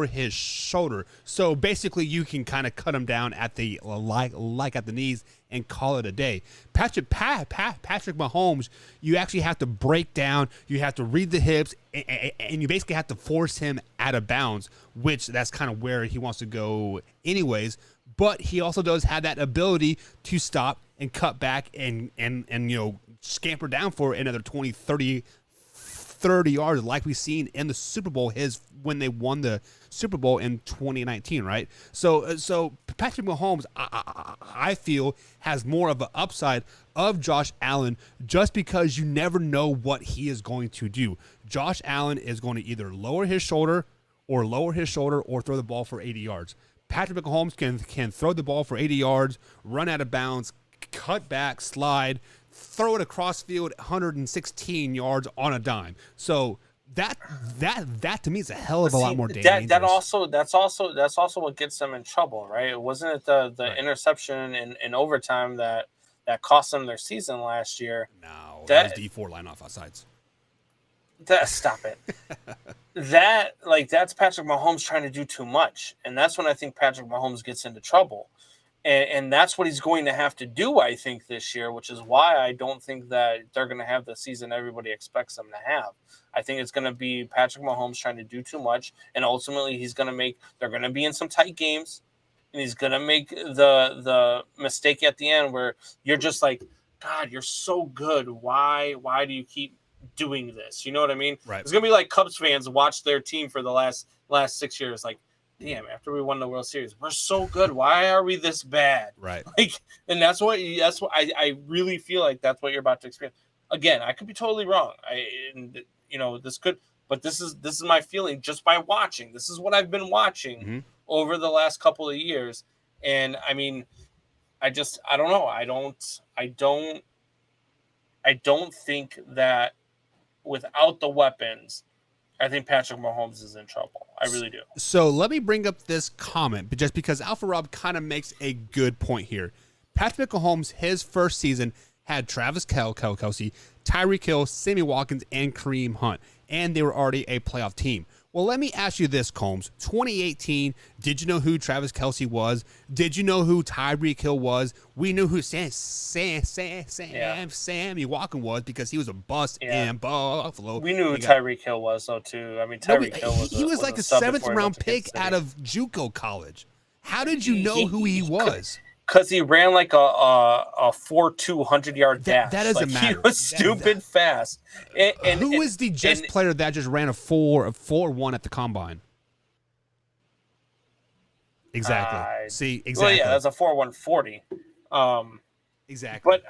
his shoulder. So basically, you can kind of cut him down at the like at the knees and call it a day. Patrick Mahomes, you actually have to break down, you have to read the hips, and you basically have to force him out of bounds, which that's kind of where he wants to go anyways. But he also does have that ability to stop and cut back and scamper down for another 20, 30 yards like we've seen in the Super Bowl when they won the Super Bowl in 2019, right? So Patrick Mahomes, I feel, has more of an upside of Josh Allen just because you never know what he is going to do. Josh Allen is going to either lower his shoulder or throw the ball for 80 yards. Patrick Mahomes can throw the ball for 80 yards, run out of bounds, cut back, slide, throw it across field 116 yards on a dime. So that to me is a hell of a lot more dangerous. That's also what gets them in trouble, right? Wasn't it the right. interception in overtime that cost them their season last year? No, that was D4 line off outsides. Stop it. That's Patrick Mahomes trying to do too much, and that's when I think Patrick Mahomes gets into trouble. And that's what he's going to have to do, I think, this year, which is why I don't think that they're going to have the season everybody expects them to have. I think it's going to be Patrick Mahomes trying to do too much, and ultimately they're going to be in some tight games, and he's going to make the mistake at the end where you're just like, God, you're so good. Why do you keep doing this? You know what I mean? Right. It's going to be like Cubs fans watch their team for the last 6 years, like, damn, after we won the World Series, we're so good. Why are we this bad? Right. And that's what I really feel like that's what you're about to experience. Again, I could be totally wrong. This is my feeling just by watching. This is what I've been watching over the last couple of years. And I mean, I don't know. I don't think that without the weapons, I think Patrick Mahomes is in trouble. I really do. So let me bring up this comment, but just because Alpha Rob kind of makes a good point here. Patrick Mahomes, his first season, had Travis Kelce, Tyreek Hill, Sammy Watkins, and Kareem Hunt, and they were already a playoff team. Well, let me ask you this, Combs. 2018, did you know who Travis Kelce was? Did you know who Tyreek Hill was? We knew who Sammy Watkins was because he was a bust in Buffalo. We knew who Tyreek Hill was, though, too. I mean, Tyreek Hill was he was like a seventh-round pick out of JUCO college. How did you know who he was? Because he ran like a 4.2 100-yard dash. That doesn't matter. He was stupid fast. Who is the Jets player that just ran a 4.1 at the combine? Exactly. See, exactly. Well, yeah, that's a 4.140. Exactly. But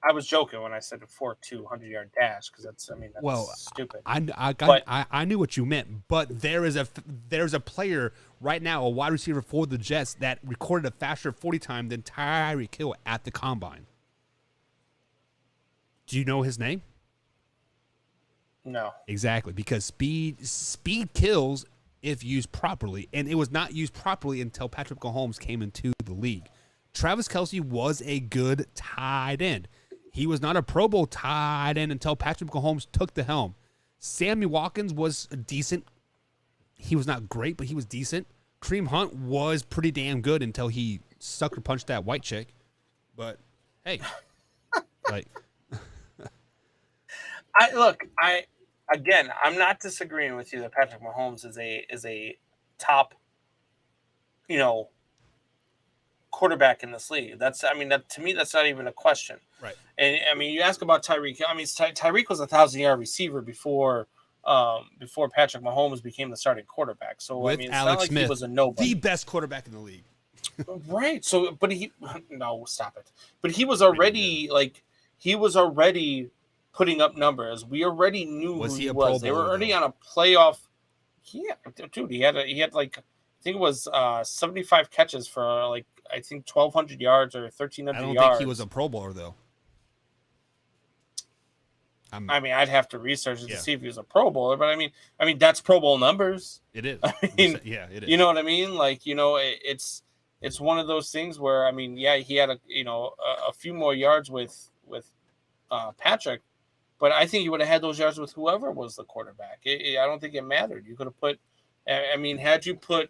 I was joking when I said a 4.2 100-yard dash because that's stupid. I knew what you meant, but there's a player right now, a wide receiver for the Jets, that recorded a faster 40 time than Tyreek Hill at the combine. Do you know his name? No. Exactly, because speed kills if used properly, and it was not used properly until Patrick Mahomes came into the league. Travis Kelce was a good tight end. He was not a Pro Bowl tight end until Patrick Mahomes took the helm. Sammy Watkins was decent. He was not great, but he was decent. Kareem Hunt was pretty damn good until he sucker punched that white chick. But hey, I'm not disagreeing with you that Patrick Mahomes is a top, quarterback in this league. To me, that's not even a question. Right. And I mean, you ask about Tyreek. I mean, Tyreek was a 1,000-yard receiver before Patrick Mahomes became the starting quarterback. So with it's Alex not like Smith, he was a nobody. The best quarterback in the league. Right. So, but no, stop it. But he was already putting up numbers. We already knew who he was. They were already on a playoff. Yeah, dude, he had like, I think it was 75 catches for 1,200 yards or 1,300 yards. I don't think he was a Pro Bowler though. I'd have to research it to see if he was a Pro Bowler, but I mean that's Pro Bowl numbers. It is. It is. You know what I mean? It's one of those things where he had a few more yards with Patrick, but I think he would have had those yards with whoever was the quarterback. I don't think it mattered. You could have put. Had you put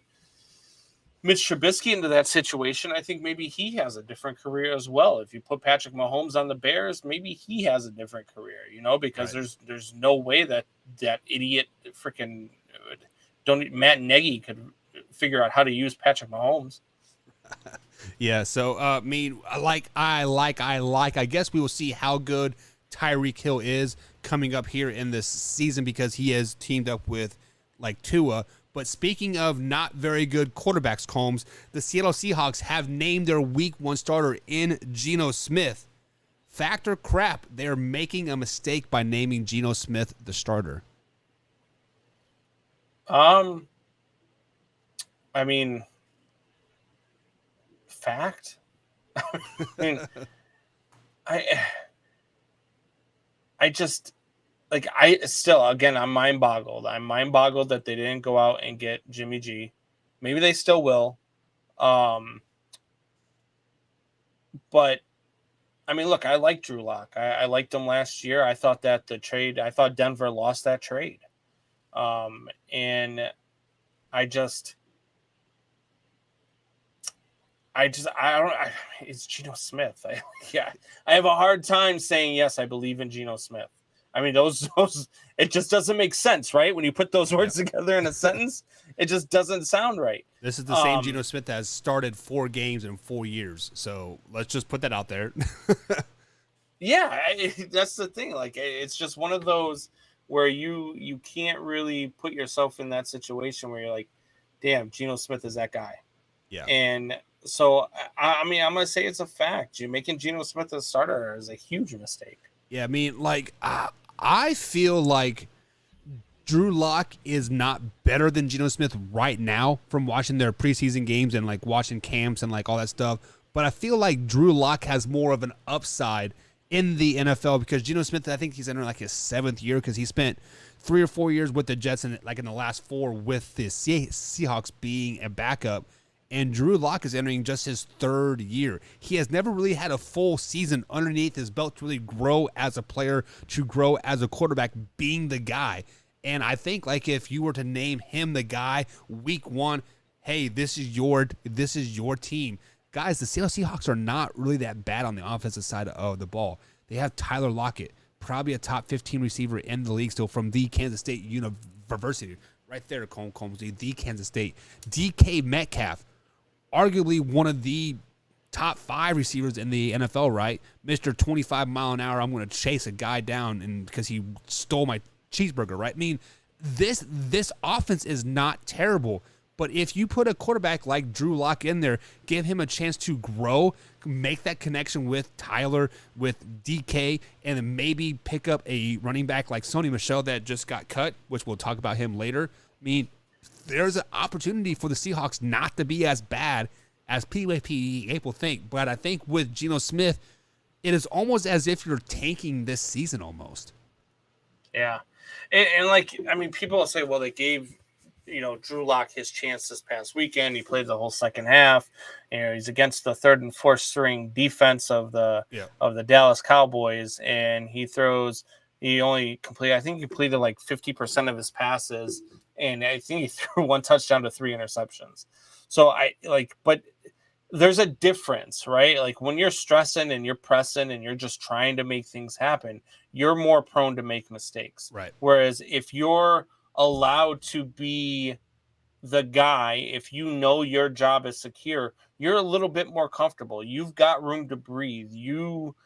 Mitch Trubisky into that situation, I think maybe he has a different career as well. If you put Patrick Mahomes on the Bears, maybe he has a different career, because there's no way that idiot freaking Matt Nagy could figure out how to use Patrick Mahomes. Yeah, so I guess we will see how good Tyreek Hill is coming up here in this season because he has teamed up with like Tua. But speaking of not very good quarterbacks, Combs, the Seattle Seahawks have named their Week 1 starter in Geno Smith. Fact or crap, they're making a mistake by naming Geno Smith the starter. I mean, fact. I mean, I just I'm mind boggled. I'm mind boggled that they didn't go out and get Jimmy G. Maybe they still will. But I mean, look, I like Drew Lock. I liked him last year. I thought that Denver lost that trade. And it's Geno Smith. I have a hard time saying, yes, I believe in Geno Smith. I mean, those it just doesn't make sense, right? When you put those words together in a sentence, it just doesn't sound right. This is the same Geno Smith that has started 4 games in 4 years. So let's just put that out there. Yeah, that's the thing. Like, it's just one of those where you can't really put yourself in that situation where you're like, damn, Geno Smith is that guy. Yeah. And so, I mean, I'm going to say it's a fact. You're making Geno Smith a starter is a huge mistake. Yeah, I mean, like, I feel like Drew Lock is not better than Geno Smith right now from watching their preseason games and, like, watching camps and, like, all that stuff. But I feel like Drew Lock has more of an upside in the NFL because Geno Smith, I think he's entering, like, his 7th year because he spent 3 or 4 years with the Jets and, like, in the last 4 with the Seahawks being a backup. And Drew Lock is entering just his 3rd year. He has never really had a full season underneath his belt to really grow as a player, to grow as a quarterback, being the guy. And I think, like, if you were to name him the guy Week 1, hey, this is your team. Guys, the Seattle Seahawks are not really that bad on the offensive side of the ball. They have Tyler Lockett, probably a top 15 receiver in the league still from the Kansas State University. Right there, Combs, the Kansas State. DK Metcalf, arguably one of the top 5 receivers in the NFL, right? Mr. 25 mile an hour, I'm going to chase a guy down and because he stole my cheeseburger, right? I mean, this offense is not terrible, but if you put a quarterback like Drew Lock in there, give him a chance to grow, make that connection with Tyler, with DK, and then maybe pick up a running back like Sony Michel that just got cut, which we'll talk about him later. I mean, there's an opportunity for the Seahawks not to be as bad as people think. But I think with Geno Smith, it is almost as if you're tanking this season almost. Yeah. And like, I mean, people will say, well, they gave, Drew Lock his chance this past weekend. He played the whole second half. He's against the 3rd and 4th string defense of the Dallas Cowboys. And he completed like 50% of his passes. And I think he threw 1 touchdown to 3 interceptions. So but there's a difference, right? Like when you're stressing and you're pressing and you're just trying to make things happen, you're more prone to make mistakes. Right. Whereas if you're allowed to be the guy, if you know your job is secure, you're a little bit more comfortable. You've got room to breathe. You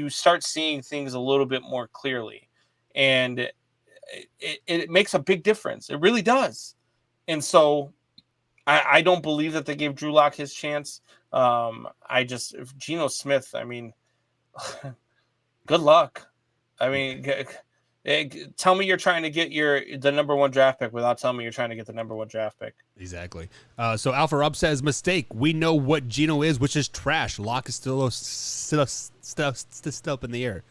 start seeing things a little bit more clearly. And it makes a big difference. It really does. And so I don't believe that they gave Drew Lock his chance. If Geno Smith, I mean, good luck. I mean, tell me you're trying to get the number 1 draft pick without telling me you're trying to get the number 1 draft pick. Exactly. So Alpha Rob says, mistake. We know what Geno is, which is trash. Lock is still up in the air.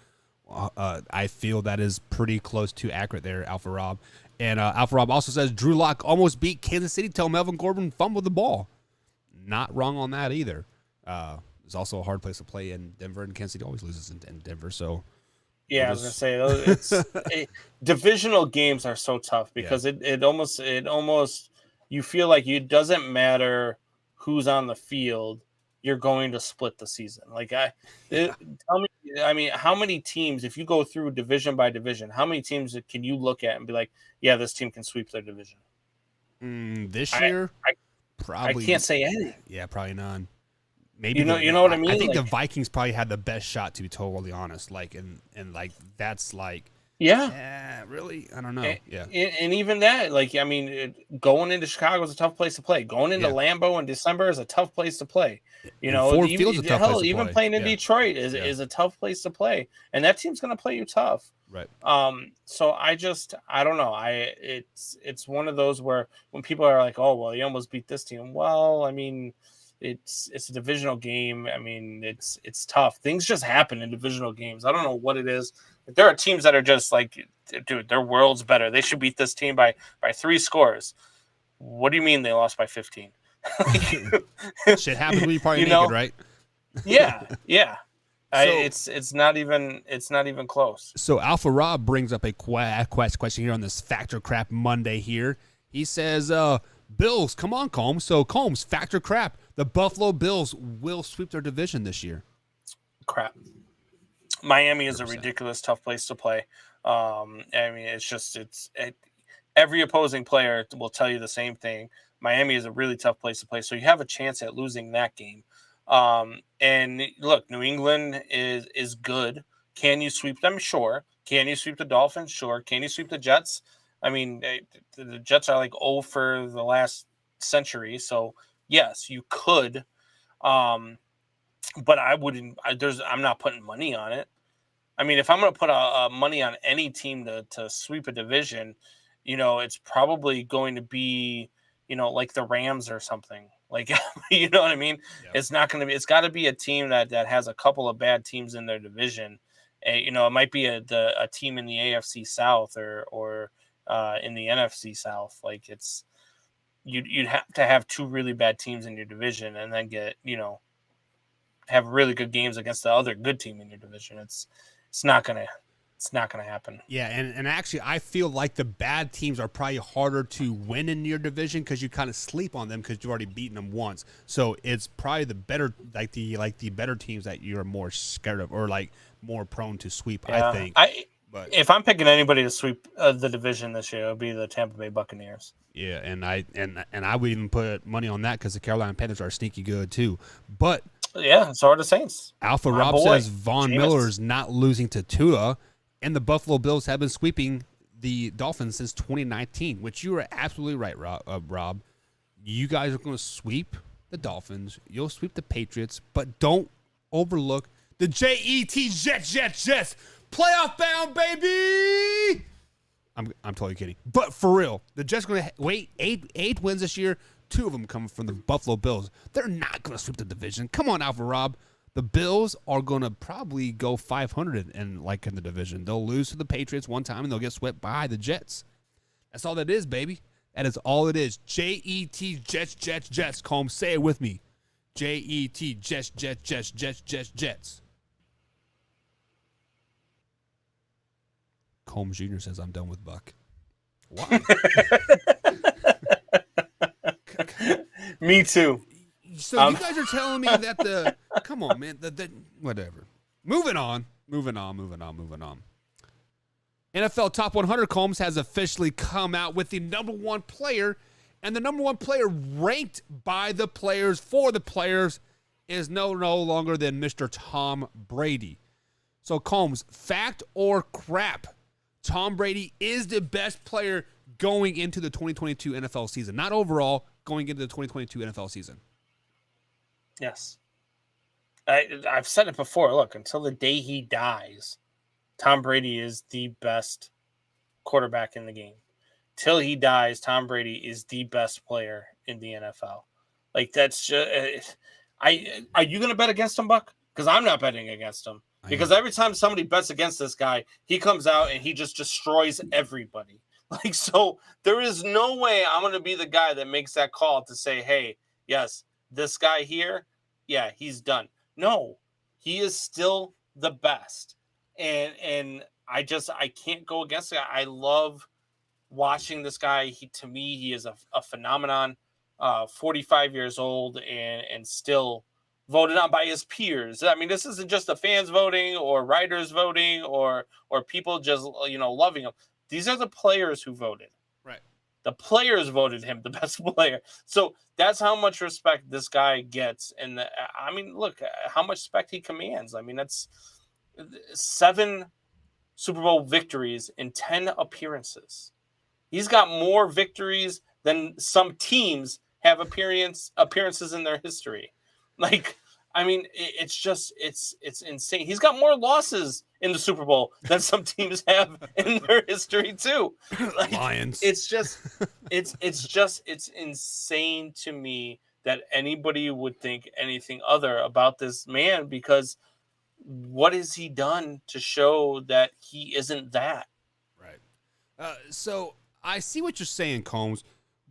I feel that is pretty close to accurate there, Alpha Rob. And Alpha Rob also says Drew Lock almost beat Kansas City till Melvin Gordon fumbled the ball. Not wrong on that either. It's also a hard place to play in Denver, and Kansas City always loses in Denver. So yeah, I was gonna say divisional games are so tough because it almost you feel like it doesn't matter who's on the field, you're going to split the season. Like tell me, I mean, how many teams, if you go through division by division, how many teams can you look at and be like, yeah, this team can sweep their division? This year, probably. I can't say any. Yeah, probably none. Maybe you know what I mean. I think like, the Vikings probably had the best shot, to be totally honest. Like, and like that's like, yeah, really, I don't know. And even that, like, I mean, going into Chicago is a tough place to play. Going into Lambeau in December is a tough place to play. You know, Ford Field's a tough place to even play. playing in Detroit is a tough place to play, and that team's going to play you tough. Right. So I don't know. It's one of those where when people are like, oh, well, you almost beat this team. Well, I mean, it's a divisional game. I mean, it's tough. Things just happen in divisional games. I don't know what it is. There are teams that are just like, dude, their world's better. They should beat this team by 3 scores. What do you mean they lost by 15? Shit happens when you're probably naked, right? Yeah. So, it's not even close. So Alpha Rob brings up a question here on this Factor Crap Monday here. He says, Bills, come on, Combs. So Combs, Factor Crap. The Buffalo Bills will sweep their division this year. Crap. Miami is 100%. A ridiculous tough place to play. I mean, every opposing player will tell you the same thing. Miami is a really tough place to play. So you have a chance at losing that game. And look, New England is good. Can you sweep them? Sure. Can you sweep the Dolphins? Sure. Can you sweep the Jets? I mean, the Jets are like 0 for the last century. So yes, you could. But I wouldn't. I'm not putting money on it. I mean, if I'm going to put a money on any team to sweep a division, you know, it's probably going to be, you know, like the Rams or something. Like, you know what I mean? Yeah. It's not going to be. It's got to be a team that has a couple of bad teams in their division. You know, it might be a team in the AFC South or in the NFC South. Like, it's you'd have to have 2 really bad teams in your division and then have really good games against the other good team in your division. It's not gonna happen. Yeah, and actually, I feel like the bad teams are probably harder to win in your division because you kind of sleep on them because you've already beaten them once. So it's probably the better, like the better teams that you're more scared of or like more prone to sweep. Yeah, I think. But if I'm picking anybody to sweep the division this year, it would be the Tampa Bay Buccaneers. Yeah, and I would even put money on that because the Carolina Panthers are sneaky good too. But yeah, so are the Saints. Alpha Rob says Von Miller's not losing to Tua, and the Buffalo Bills have been sweeping the Dolphins since 2019, which you are absolutely right, Rob. You guys are going to sweep the Dolphins. You'll sweep the Patriots, but don't overlook the Jets. Playoff bound, baby! I'm totally kidding. But for real, the Jets are going to wait 8 wins this year. 2 of them coming from the Buffalo Bills. They're not going to sweep the division. Come on, Alpha Rob. The Bills are going to probably go 500 in the division. They'll lose to the Patriots one time, and they'll get swept by the Jets. That's all that is, baby. That is all it is. J-E-T, Jets. Combs, say it with me. J-E-T, Jets. Combs Jr. says, I'm done with Buck. Why? Me too. So you guys are telling me that come on, man, whatever. Moving on. NFL Top 100 Combs has officially come out with the number 1 player, and the number 1 player ranked by the players for the players is no longer than Mr. Tom Brady. So Combs, fact or crap? Tom Brady is the best player going into the 2022 NFL season. Not overall, going into the 2022 NFL season. Yes. I've said it before. Look, until the day he dies, Tom Brady is the best quarterback in the game. Till he dies, Tom Brady is the best player in the NFL. Like, that's just... are you going to bet against him, Buck? Because I'm not betting against him. Because every time somebody bets against this guy, he comes out and he just destroys everybody. Like, so there is no way I'm going to be the guy that makes that call to say, hey, yes, this guy here, yeah, he's done. No, he is still the best. And I can't go against it. I love watching this guy, to me, he is a phenomenon. 45 years old and still voted on by his peers. I mean, this isn't just the fans voting or writers voting or people just, loving him. These are the players who voted. Right. The players voted him the best player. So that's how much respect this guy gets. And look how much respect he commands. I mean, that's 7 Super Bowl victories in 10 appearances. He's got more victories than some teams have appearances in their history. Like, I mean, it's insane. He's got more losses in the Super Bowl than some teams have in their history too. Like, Lions. It's insane to me that anybody would think anything other about this man, because what has he done to show that he isn't that? Right. So I see what you're saying, Combs,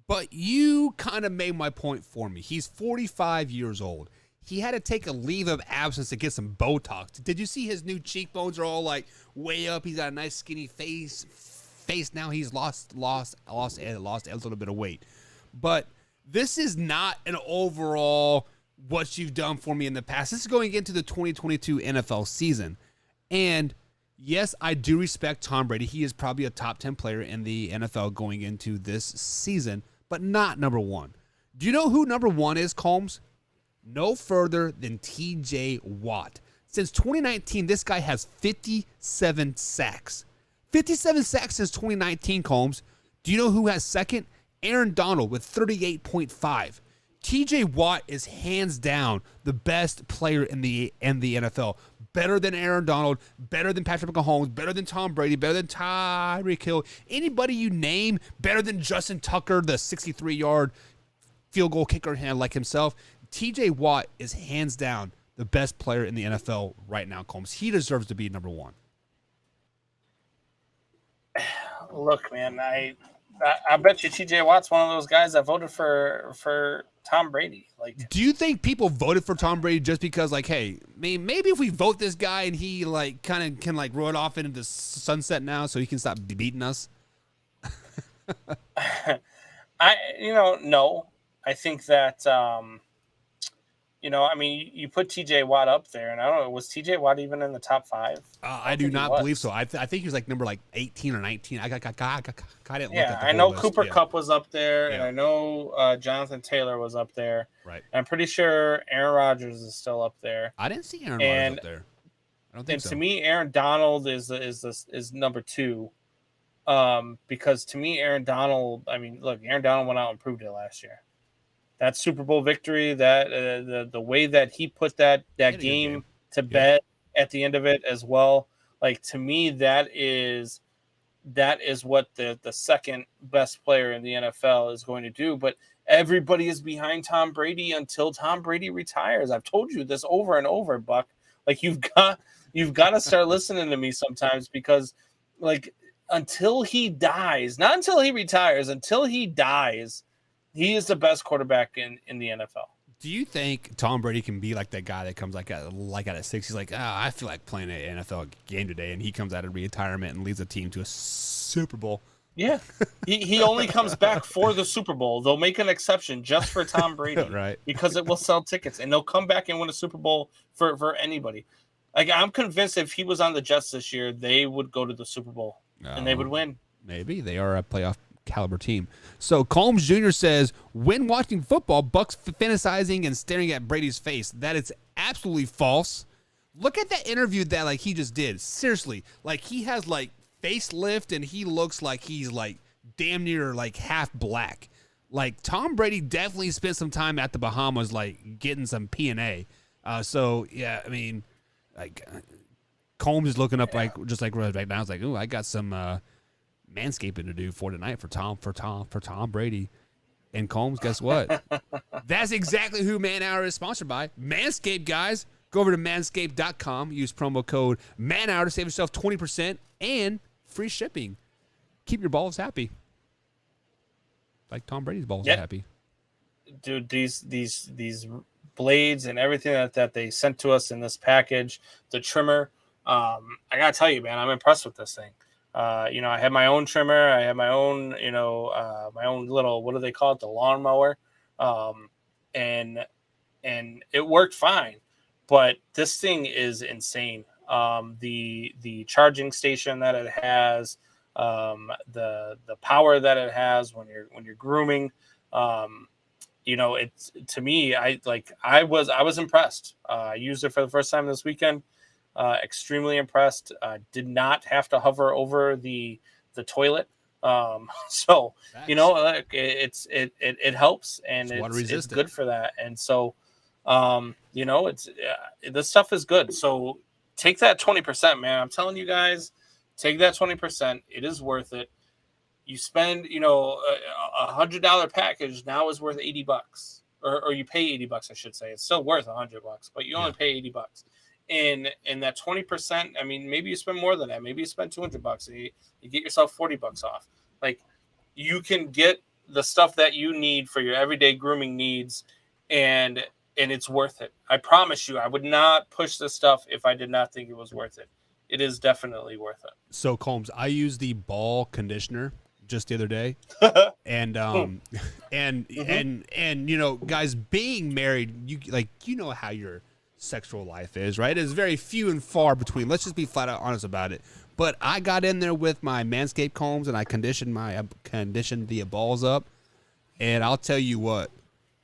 but you kind of made my point for me. He's 45 years old. He had to take a leave of absence to get some Botox. Did you see his new cheekbones are all like way up? He's got a nice skinny face now. He's lost a little bit of weight. But this is not an overall what you've done for me in the past. This is going into the 2022 NFL season. And yes, I do respect Tom Brady. He is probably a top 10 player in the NFL going into this season, but not number one. Do you know who number one is, Combs? No further than TJ Watt. Since 2019, this guy has 57 sacks. 57 sacks since 2019, Combs. Do you know who has second? Aaron Donald with 38.5. TJ Watt is hands down the best player in the NFL. Better than Aaron Donald, better than Patrick Mahomes, better than Tom Brady, better than Tyreek Hill. Anybody you name, better than Justin Tucker, the 63-yard field goal kicker like himself. TJ Watt is hands down the best player in the NFL right now, Combs. He deserves to be number one. Look, man, I bet you TJ Watt's one of those guys that voted for Tom Brady. Like, do you think people voted for Tom Brady just because, like, hey, maybe if we vote this guy and he like kind of can like rode off into the sunset now, so he can stop beating us? No. I think that you put TJ Watt up there, and I don't know, was TJ Watt even in the top 5? I do not believe so. I think he was like number 18 or 19. I didn't look at the I know list. Cooper Kupp was up there, Yeah. and I know Jonathan Taylor was up there. Right. I'm pretty sure Aaron Rodgers is still up there. I didn't see Aaron Rodgers up there. I don't think And so. to me, Aaron Donald is number 2. Because to me, Aaron Donald, Aaron Donald went out and proved it last year. That Super Bowl victory, that the way that he put that game to bed at the end of it as well. Like, to me, that is what the second best player in the NFL is going to do. But everybody is behind Tom Brady until Tom Brady retires. I've told you this over and over, Buck. Like, you've got to start listening to me sometimes, because, like, until he dies, not until he retires, until he dies, he is the best quarterback in the NFL. Do you think Tom Brady can be like that guy that comes like at 6? He's like, I feel like playing an NFL game today, and he comes out of retirement and leads a team to a Super Bowl. Yeah, he only comes back for the Super Bowl. They'll make an exception just for Tom Brady, right? Because it will sell tickets, and they'll come back and win a Super Bowl for anybody. Like, I'm convinced if he was on the Jets this year, they would go to the Super Bowl and they would win. Maybe they are a playoff caliber team. So Combs Jr. says, when watching football, Buck's fantasizing and staring at Brady's face. That is absolutely false. Look at that interview that like he just did. Seriously, like he has like facelift and he looks like he's like damn near like half black. Like Tom Brady definitely spent some time at the Bahamas, like getting some P&A. So yeah, I mean, like Combs is looking up like just like right now. It's like, ooh, I got some manscaping to do for tonight for Tom Brady. And Combs, guess what? That's exactly who Man Hour is sponsored by. Manscaped, guys. Go over to manscaped.com. Use promo code MANHOUR to save yourself 20% and free shipping. Keep your balls happy. Like Tom Brady's balls are happy. Dude, these blades and everything that they sent to us in this package, the trimmer, I gotta tell you, man, I'm impressed with this thing. I have my own trimmer. I have my own, my own little, what do they call it? The lawnmower. And it worked fine, but this thing is insane. The charging station that it has, the power that it has when you're grooming, it's, to me, I was impressed. I used it for the first time this weekend. Extremely impressed. Did not have to hover over the toilet. So it helps, and it's good for that. And so, this stuff is good. So take that 20%, man. I'm telling you guys, take that 20%. It is worth it. You spend, $100 package now is worth $80, or you pay $80, I should say. It's still worth $100, but you only pay $80. And that 20%, I mean, maybe you spend more than that. Maybe you spend $200 and you get yourself $40 off. Like, you can get the stuff that you need for your everyday grooming needs, and it's worth it. I promise you, I would not push this stuff if I did not think it was worth it. It is definitely worth it. So Combs, I used the ball conditioner just the other day, and guys, being married, you know how your sexual life is, right? It's very few and far between. Let's just be flat out honest about it. But I got in there with my Manscaped combs and I conditioned the balls up, and I'll tell you what,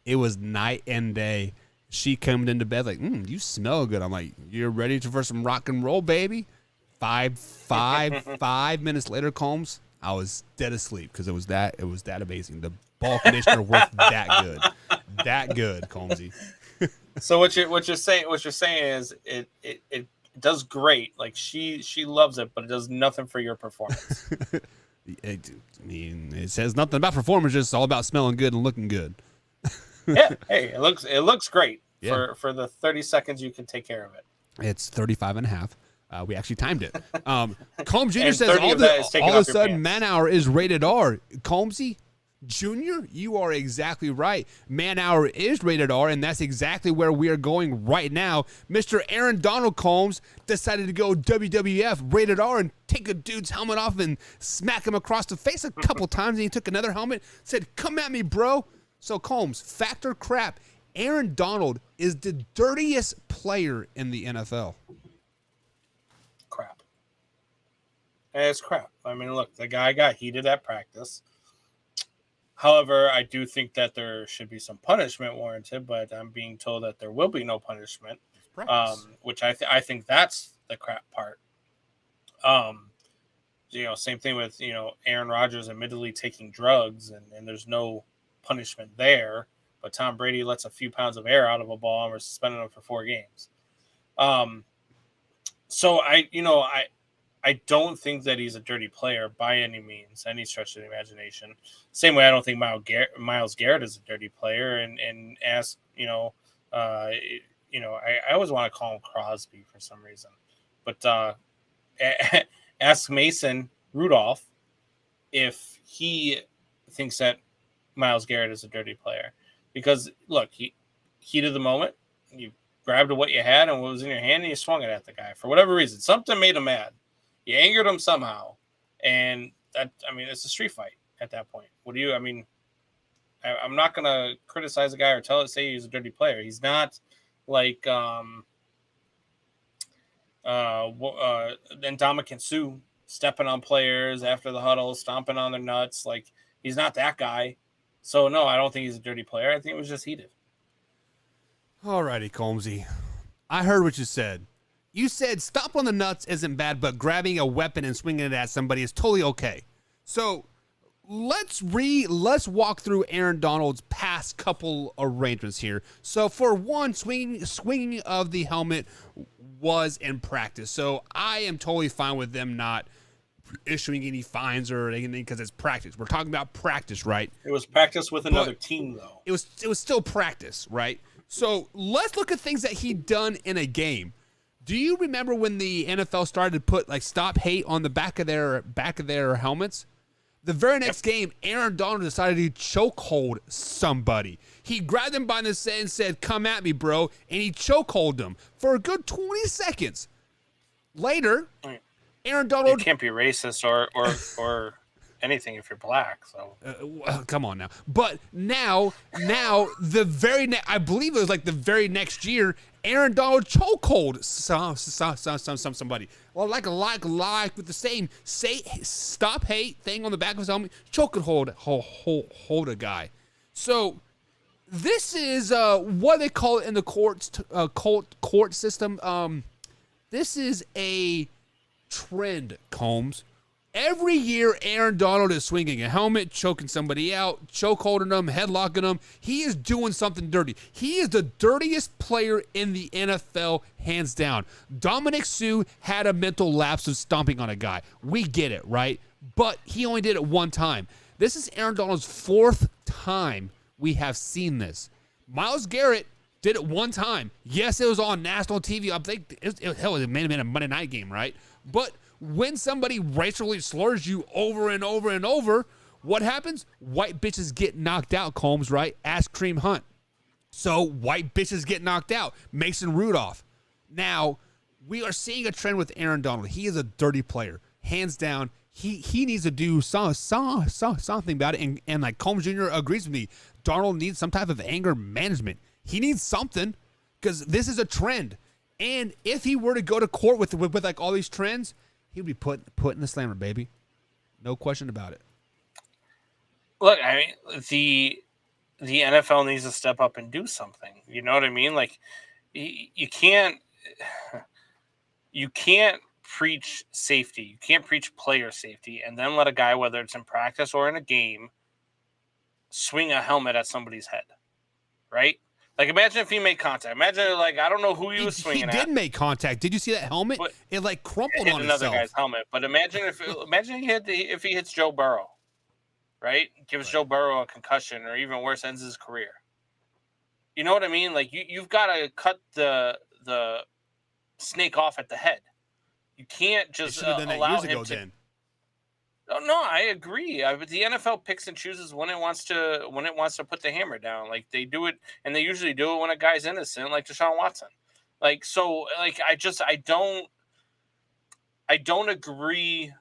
it was night and day. She came into bed like, you smell good. I'm like, you're ready for some rock and roll, baby? 5 minutes later, Combs, I was dead asleep because it was that amazing. The ball conditioner worked that good, Combsy. So what you're saying is it does great. Like she loves it, but it does nothing for your performance. It says nothing about performance, just all about smelling good and looking good. Yeah, hey, it looks great for the 30 seconds you can take care of it. It's 35 and a half. We actually timed it. Combs Jr. says all of a sudden Man Hour is rated R. Combsy Jr., you are exactly right. Man Hour is rated R, and that's exactly where we are going right now. Mr. Aaron Donald Combs decided to go WWF rated R and take a dude's helmet off and smack him across the face a couple times, and he took another helmet, said, "Come at me, bro." So Combs, fact or crap, Aaron Donald is the dirtiest player in the NFL. Crap. It's crap. I mean, look, the guy got heated at practice. However, I do think that there should be some punishment warranted, but I'm being told that there will be no punishment, which I think that's the crap part. Same thing with, Aaron Rodgers admittedly taking drugs, and there's no punishment there, but Tom Brady lets a few pounds of air out of a ball and we're suspending him for 4 games. So I don't think that he's a dirty player by any means, any stretch of the imagination. Same way I don't think Myles Garrett is a dirty player. And ask, I always want to call him Crosby for some reason. But ask Mason Rudolph if he thinks that Myles Garrett is a dirty player. Because, look, heat of the moment, you grabbed what you had and what was in your hand and you swung it at the guy for whatever reason. Something made him mad. You angered him somehow, and it's a street fight at that point. I'm not going to criticize a guy or say he's a dirty player. He's not like Ndamukong Suh stepping on players after the huddle, stomping on their nuts. Like, he's not that guy. So, no, I don't think he's a dirty player. I think it was just heated. All righty, Combsy. I heard what you said. You said stomp on the nuts isn't bad, but grabbing a weapon and swinging it at somebody is totally okay. So let's walk through Aaron Donald's past couple arrangements here. So for one, swinging of the helmet was in practice. So I am totally fine with them not issuing any fines or anything because it's practice. We're talking about practice, right? It was practice with another team, though. It was still practice, right? So let's look at things that he'd done in a game. Do you remember when the NFL started to put stop hate on the back of their helmets? The very next game, Aaron Donald decided to chokehold somebody. He grabbed him by the neck and said, "Come at me, bro," and he chokeholded him for a good 20 seconds. Later, Aaron You Donald. can't be racist or anything if you're black. So Well, come on now. But now the very I believe it was like the very next year, Aaron Donald chokehold somebody. Well, like with the same stop hate thing on the back of his helmet, choke and hold a guy. So this is what they call it in the court system. This is a trend, Combs. Every year, Aaron Donald is swinging a helmet, choking somebody out, choke holding them, headlocking them. He is doing something dirty. He is the dirtiest player in the NFL, hands down. Dominic Sue had a mental lapse of stomping on a guy. We get it, right? But he only did it one time. This is Aaron Donald's 4th time we have seen this. Myles Garrett did it one time. Yes, it was on national TV. I think it may have been a Monday night game, right? But when somebody racially slurs you over and over and over, what happens? White bitches get knocked out, Combs, right? Ask Kareem Hunt. So white bitches get knocked out. Mason Rudolph. Now, we are seeing a trend with Aaron Donald. He is a dirty player. Hands down, he needs to do something about it. And like Combs Jr. agrees with me, Donald needs some type of anger management. He needs something because this is a trend. And if he were to go to court with like all these trends, he would be put in the slammer, baby. No question about it. look, I mean, the NFL needs to step up and do something. You know what I mean? Like you can't preach safety. You can't preach player safety and then let a guy, whether it's in practice or in a game, swing a helmet at somebody's head, right? Like, imagine if he made contact. Imagine, like, I don't know who he was swinging at. He did make contact. Did you see that helmet? But it, like, crumpled hit on another itself. guy's helmet. But imagine if he hits Joe Burrow, right? Gives Joe Burrow a concussion, or even worse, ends his career. You know what I mean? Like, you've got to cut the snake off at the head. You can't just allow him to. Then. No, I agree. But the NFL picks and chooses when it wants to put the hammer down. Like, they do it, and they usually do it when a guy's innocent, like Deshaun Watson. Like, so, like, I don't agree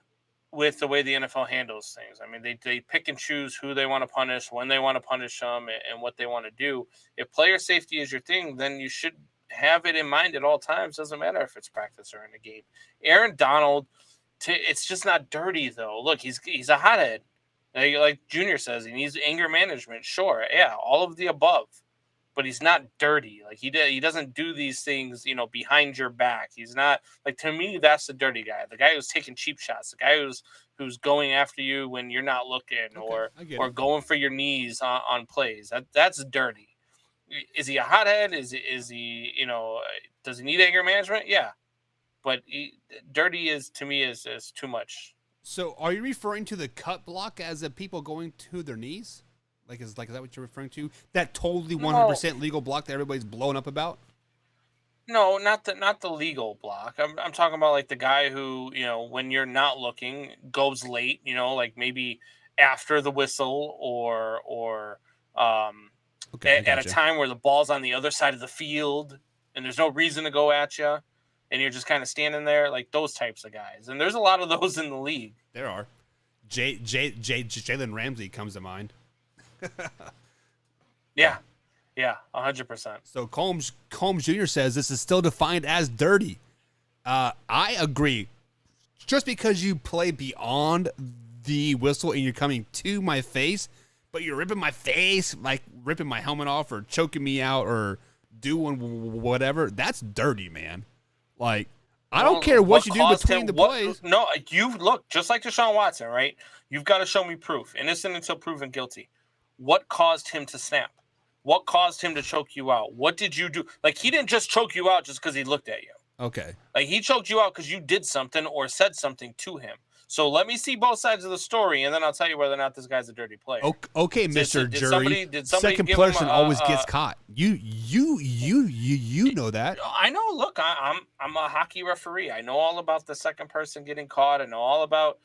with the way the NFL handles things. I mean, they pick and choose who they want to punish, when they want to punish them, and what they want to do. If player safety is your thing, then you should have it in mind at all times. Doesn't matter if it's practice or in a game. Aaron Donald. It's just not dirty, though. Look, he's a hothead. Like Junior says, he needs anger management. Sure, yeah, all of the above. But he's not dirty. Like, he doesn't do these things, behind your back. He's not, like, to me, that's the dirty guy. The guy who's taking cheap shots. The guy who's going after you when you're not looking, or going for your knees on plays. That's dirty. Is he a hothead? Is he, does he need anger management? Yeah. But dirty to me is too much. So, are you referring to the cut block as people going to their knees? Is that what you're referring to? That totally 100% legal block that everybody's blowing up about? No, not the legal block. I'm talking about, like, the guy who, when you're not looking, goes late. Like maybe after the whistle or at a time where the ball's on the other side of the field and there's no reason to go at you. And you're just kind of standing there, like those types of guys. And there's a lot of those in the league. There are. Jalen Ramsey comes to mind. Yeah, 100%. So Combs Jr. says this is still defined as dirty. I agree. Just because you play beyond the whistle and you're coming to my face, but you're ripping my face, like ripping my helmet off or choking me out or doing whatever, that's dirty, man. Like, I don't care what you do between the plays. No, you look, just like Deshaun Watson, right? You've got to show me proof. Innocent until proven guilty. What caused him to snap? What caused him to choke you out? What did you do? Like, he didn't just choke you out just because he looked at you. Okay. Like, he choked you out because you did something or said something to him. So let me see both sides of the story, and then I'll tell you whether or not this guy's a dirty player. Okay, Mr. Jury. Did somebody second person always gets caught. You know that. I know. Look, I'm a hockey referee. I know all about the second person getting caught. I know all about,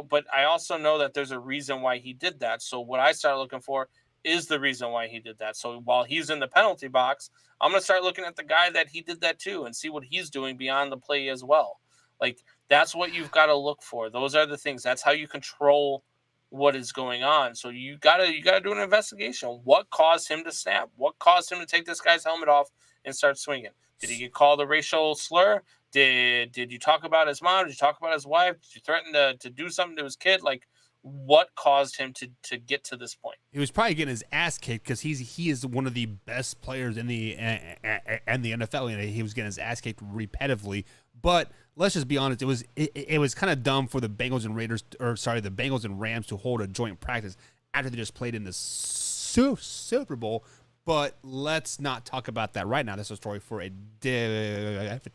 but I also know that there's a reason why he did that. So what I started looking for is the reason why he did that. So while he's in the penalty box, I'm going to start looking at the guy that he did that to and see what he's doing beyond the play as well. Like, that's what you've got to look for. Those are the things. That's how you control what is going on. So you gotta do an investigation. What caused him to snap? What caused him to take this guy's helmet off and start swinging? Did he get called a racial slur? Did you talk about his mom? Did you talk about his wife? Did you threaten to do something to his kid? Like, what caused him to get to this point? He was probably getting his ass kicked because he is one of the best players in the NFL, and he was getting his ass kicked repetitively. But let's just be honest, it was kind of dumb for the Bengals and Rams to hold a joint practice after they just played in the Super Bowl. But let's not talk about that right now. That's a story for a different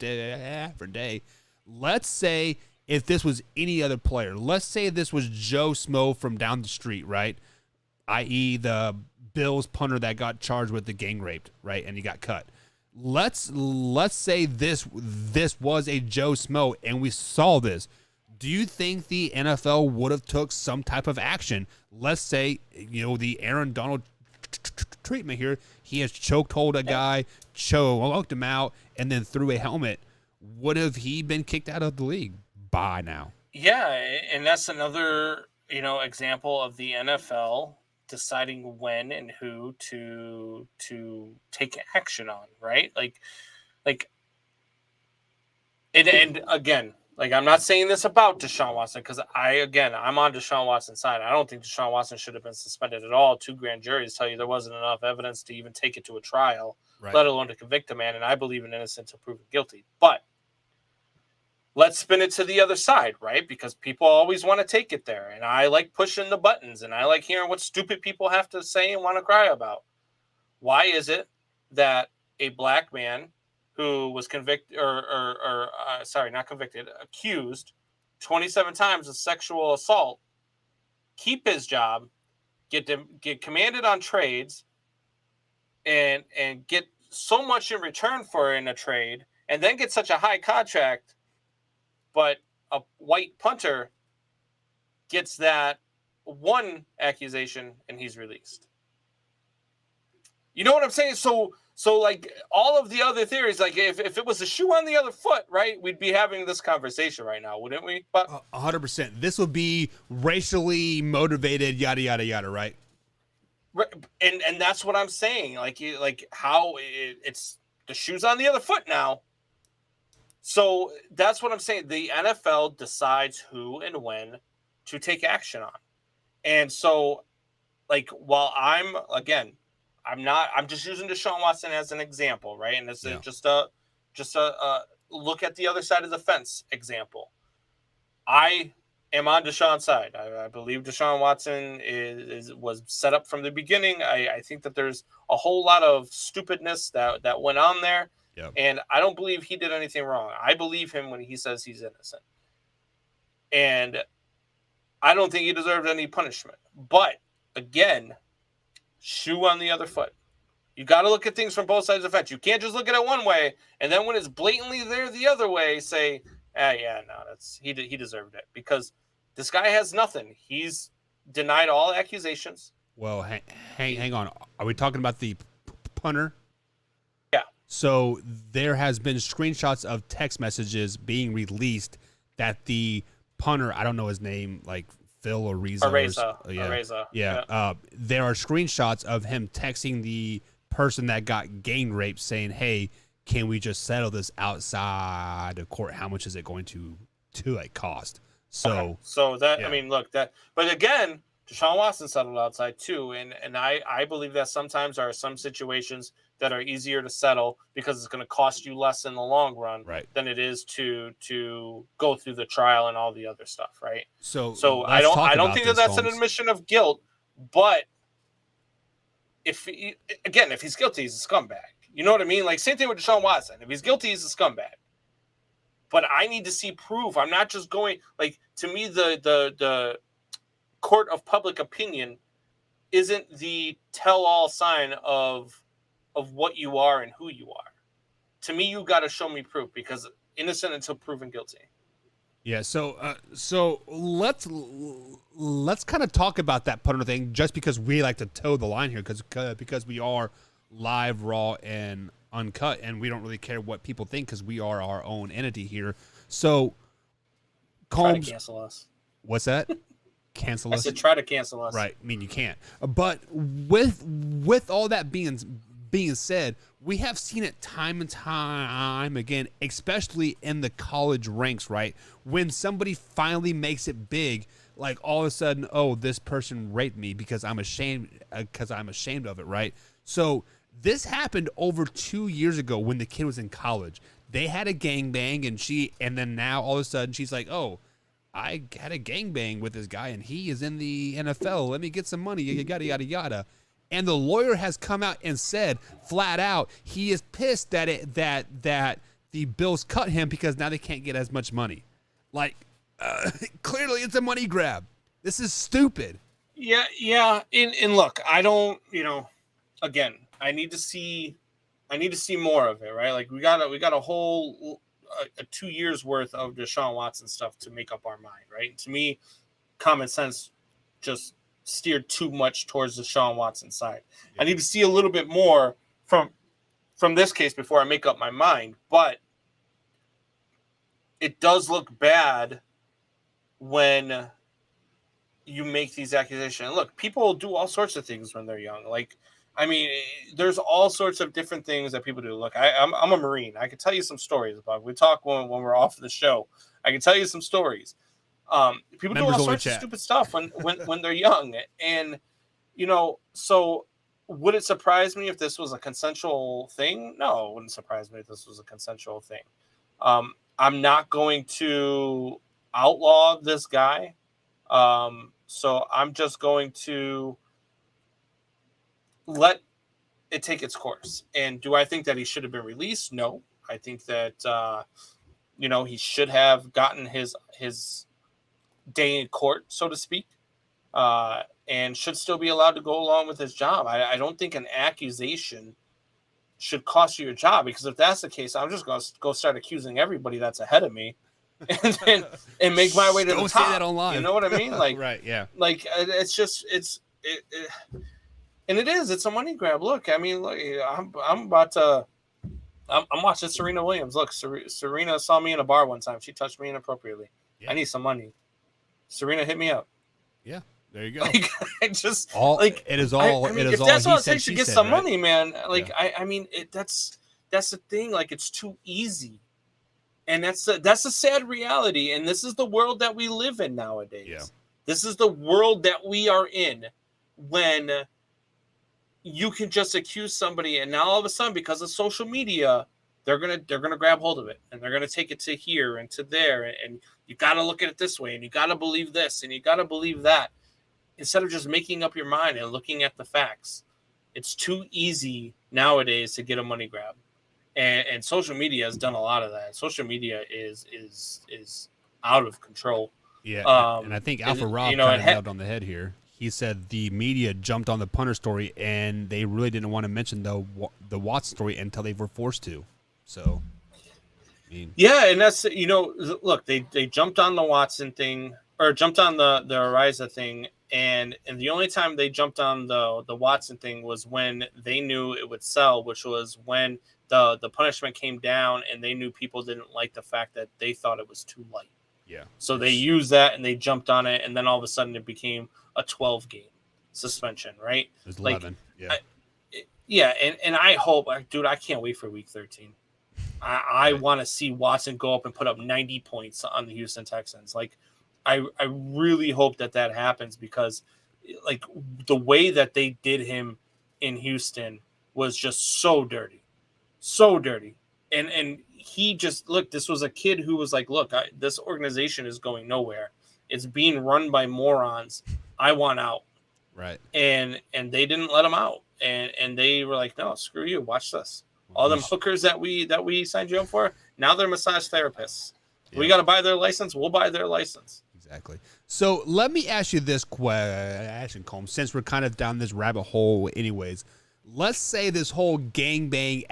day. Let's say if this was any other player, let's say this was Joe Smo from down the street, right? I.e. the Bills punter that got charged with the gang rape, right? And he got cut. Let's say this was a Joe Smo and we saw this. Do you think the NFL would have took some type of action? Let's say, the Aaron Donald treatment here. He has choked a guy, choked him out, and then threw a helmet. Would have he been kicked out of the league by now? Yeah, and that's another, example of the NFL deciding when and who to take action on, right? And again, I'm not saying this about Deshaun Watson because I'm on Deshaun Watson's side. I don't think Deshaun Watson should have been suspended at all. 2 grand juries tell you there wasn't enough evidence to even take it to a trial, right, let alone to convict a man. And I believe in innocent until proven guilty. But let's spin it to the other side, right? Because people always want to take it there. And I like pushing the buttons and I like hearing what stupid people have to say and want to cry about. Why is it that a black man who was accused 27 times of sexual assault, keep his job, get commanded on trades, and get so much in return for in a trade, and then get such a high contract, but a white punter gets that one accusation and he's released? You know what I'm saying? So all of the other theories, if it was a shoe on the other foot, right, we'd be having this conversation right now, wouldn't we? But 100%. This would be racially motivated, yada yada yada, right? And that's what I'm saying. How it's the shoe's on the other foot now. So that's what I'm saying. The NFL decides who and when to take action on, and so while I'm just using Deshaun Watson as an example, right? And this is just a look at the other side of the fence example. I am on Deshaun's side. I believe Deshaun Watson was set up from the beginning. I think that there's a whole lot of stupidness that went on there. Yep. And I don't believe he did anything wrong. I believe him when he says he's innocent. And I don't think he deserved any punishment. But again, shoe on the other foot. You got to look at things from both sides of the fence. You can't just look at it one way, and then when it's blatantly there the other way, say, he deserved it. Because this guy has nothing. He's denied all accusations. Well, hang on. Are we talking about the punter? Yeah. So there has been screenshots of text messages being released that the punter, I don't know his name, Phil or Areza. Yeah. There are screenshots of him texting the person that got gang raped saying, "Hey, can we just settle this outside of court? How much is it going to cost?" So that, yeah. But again, Deshaun Watson settled outside too. And I believe that sometimes there are some situations that are easier to settle because it's going to cost you less in the long run, right, than it is to go through the trial and all the other stuff, right? So I don't think that's an admission of guilt, but if he's guilty, he's a scumbag. You know what I mean? Same thing with Deshaun Watson. If he's guilty, he's a scumbag. But I need to see proof. I'm not just going to me the court of public opinion isn't the tell-all sign of what you are and who you are. To me, you got to show me proof, because innocent until proven guilty. Yeah, so let's kind of talk about that punter thing, just because we like to toe the line here, because we are live, raw, and uncut, and we don't really care what people think because we are our own entity here. So Try to Combs, cancel us. what's that? Cancel I us? said try to cancel us. Right. I mean, you can't. But with all that being said, we have seen it time and time again, especially in the college ranks, right? When somebody finally makes it big, like all of a sudden, oh, this person raped me because I'm ashamed of it, right? So this happened over 2 years ago when the kid was in college. They had a gangbang, and then now all of a sudden she's like, oh, I had a gangbang with this guy and he is in the NFL. Let me get some money, yada, yada, yada. And the lawyer has come out and said flat out he is pissed that the Bills cut him because now they can't get as much money. Like, clearly it's a money grab. This is stupid. Yeah. And look, I don't, again, I need to see more of it, right? Like we got a whole 2 years worth of Deshaun Watson stuff to make up our mind, right? And to me, common sense just steered too much towards Deshaun Watson side. Yeah. I need to see a little bit more from this case before I make up my mind, but it does look bad when you make these accusations. Look, people do all sorts of things when they're young. Like, I mean, there's all sorts of different things that people do. Look, I'm a Marine. I can tell you some stories about it. We talk when we're off the show. I can tell you some stories. People do all sorts of stupid stuff when they're young. And, so would it surprise me if this was a consensual thing? No, it wouldn't surprise me if this was a consensual thing. I'm not going to outlaw this guy. So I'm just going to let it take its course. And do I think that he should have been released? No. I think that, he should have gotten his day in court, so to speak, and should still be allowed to go along with his job. I don't think an accusation should cost you your job, because if that's the case, I'm just going to go start accusing everybody that's ahead of me and make my way to the top. Don't say that online. You know what I mean? Like, right, yeah. Like, it's a money grab. Look, I mean, look, I'm watching Serena Williams. Look, Serena saw me in a bar one time. She touched me inappropriately. Yeah. I need some money. Serena, hit me up. Yeah, there you go. Like, it is all. If that's all it takes to get some money, man. Like, yeah. I mean, that's the thing. Like, it's too easy, and that's a sad reality. And this is the world that we live in nowadays. Yeah. This is the world that we are in when you can just accuse somebody, and now all of a sudden, because of social media, they're gonna grab hold of it, and they're gonna take it to here and to there, and you got to look at it this way, and you got to believe this, and you got to believe that, instead of just making up your mind and looking at the facts. It's too easy nowadays to get a money grab, and social media has done a lot of that. Social media is out of control. Yeah, and I think Alpha Rob kind of nailed on the head here. He said the media jumped on the punter story, and they really didn't want to mention the Watts story until they were forced to. So, I mean, yeah, and that's look, they jumped on the Watson thing, or jumped on the Ariza thing, and the only time they jumped on the Watson thing was when they knew it would sell, which was when the punishment came down, and they knew people didn't like the fact that they thought it was too light. Yeah. So they used that and they jumped on it, and then all of a sudden it became a 12-game suspension, right? It was 11. Yeah. And I hope, dude, I can't wait for week 13. I want to see Watson go up and put up 90 points on the Houston Texans. Like, I really hope that happens, because like the way that they did him in Houston was just so dirty. And he just, look, this was a kid who was like, look, this organization is going nowhere. It's being run by morons. I want out. Right. And they didn't let him out. And they were like, no, screw you. Watch this. All them hookers that we signed you up for, now they're massage therapists. Yeah. We got to buy their license. We'll buy their license. Exactly. So let me ask you this question, Combs, since we're kind of down this rabbit hole anyways. Let's say this whole gangbang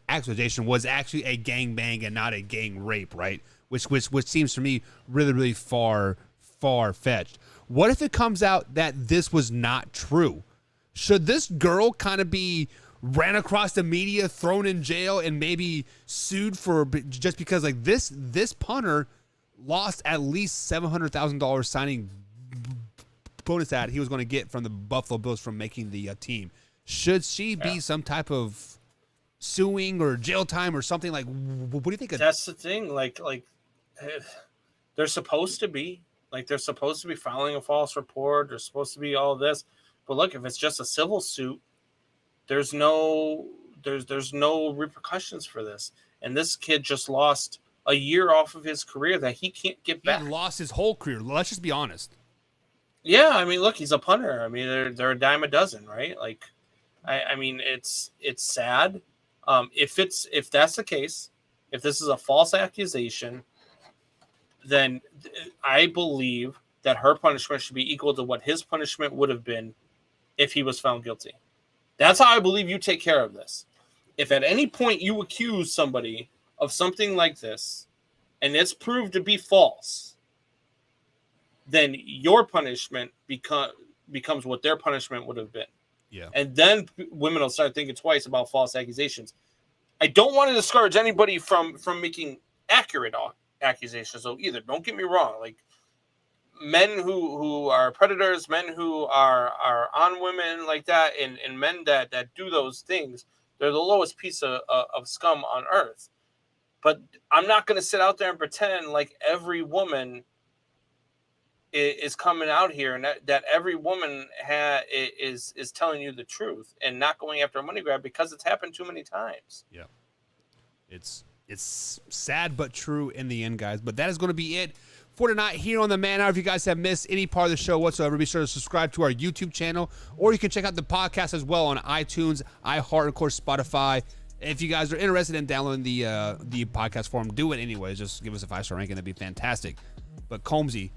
accusation was actually a gangbang and not a gang rape, right? Which seems to me really, really far-fetched. What if it comes out that this was not true? Should this girl kind of be ran across the media, thrown in jail, and maybe sued for just because like this punter lost at least $700,000 signing bonus that he was going to get from the Buffalo Bills from making the team. Should she be some type of suing or jail time or something? Like, what do you think? That's the thing. Like they're supposed to be. Like, they're supposed to be filing a false report. They're supposed to be all this. But look, if it's just a civil suit, there's no repercussions for this. And this kid just lost a year off of his career that he can't get back. He lost his whole career. Let's just be honest. Yeah, I mean, look, he's a punter. I mean, they're a dime a dozen, right? Like, I mean, it's sad. If that's the case, if this is a false accusation, then I believe that her punishment should be equal to what his punishment would have been if he was found guilty. That's how I believe you take care of this. If at any point you accuse somebody of something like this and it's proved to be false, then your punishment becomes what their punishment would have been. Yeah. And then women will start thinking twice about false accusations. I don't want to discourage anybody from making accurate accusations. So either, don't get me wrong, like men who are predators, men who are on women like that, and men that do those things, they're the lowest piece of scum on earth. But I'm not going to sit out there and pretend like every woman is coming out here and that every woman is telling you the truth and not going after a money grab, because it's happened too many times. Yeah. It's sad but true in the end, guys. But that is going to be it for tonight here on the Man Hour. If you guys have missed any part of the show whatsoever, be sure to subscribe to our YouTube channel, or you can check out the podcast as well on iTunes, iHeart, and of course Spotify. If you guys are interested in downloading the podcast form, do it anyways. Just give us a 5-star ranking. That'd be fantastic. But Combsy,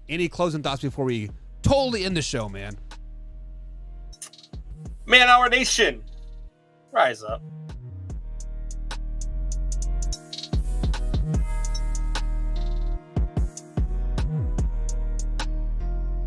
any closing thoughts before we totally end the show, man? Man Hour Nation, rise up.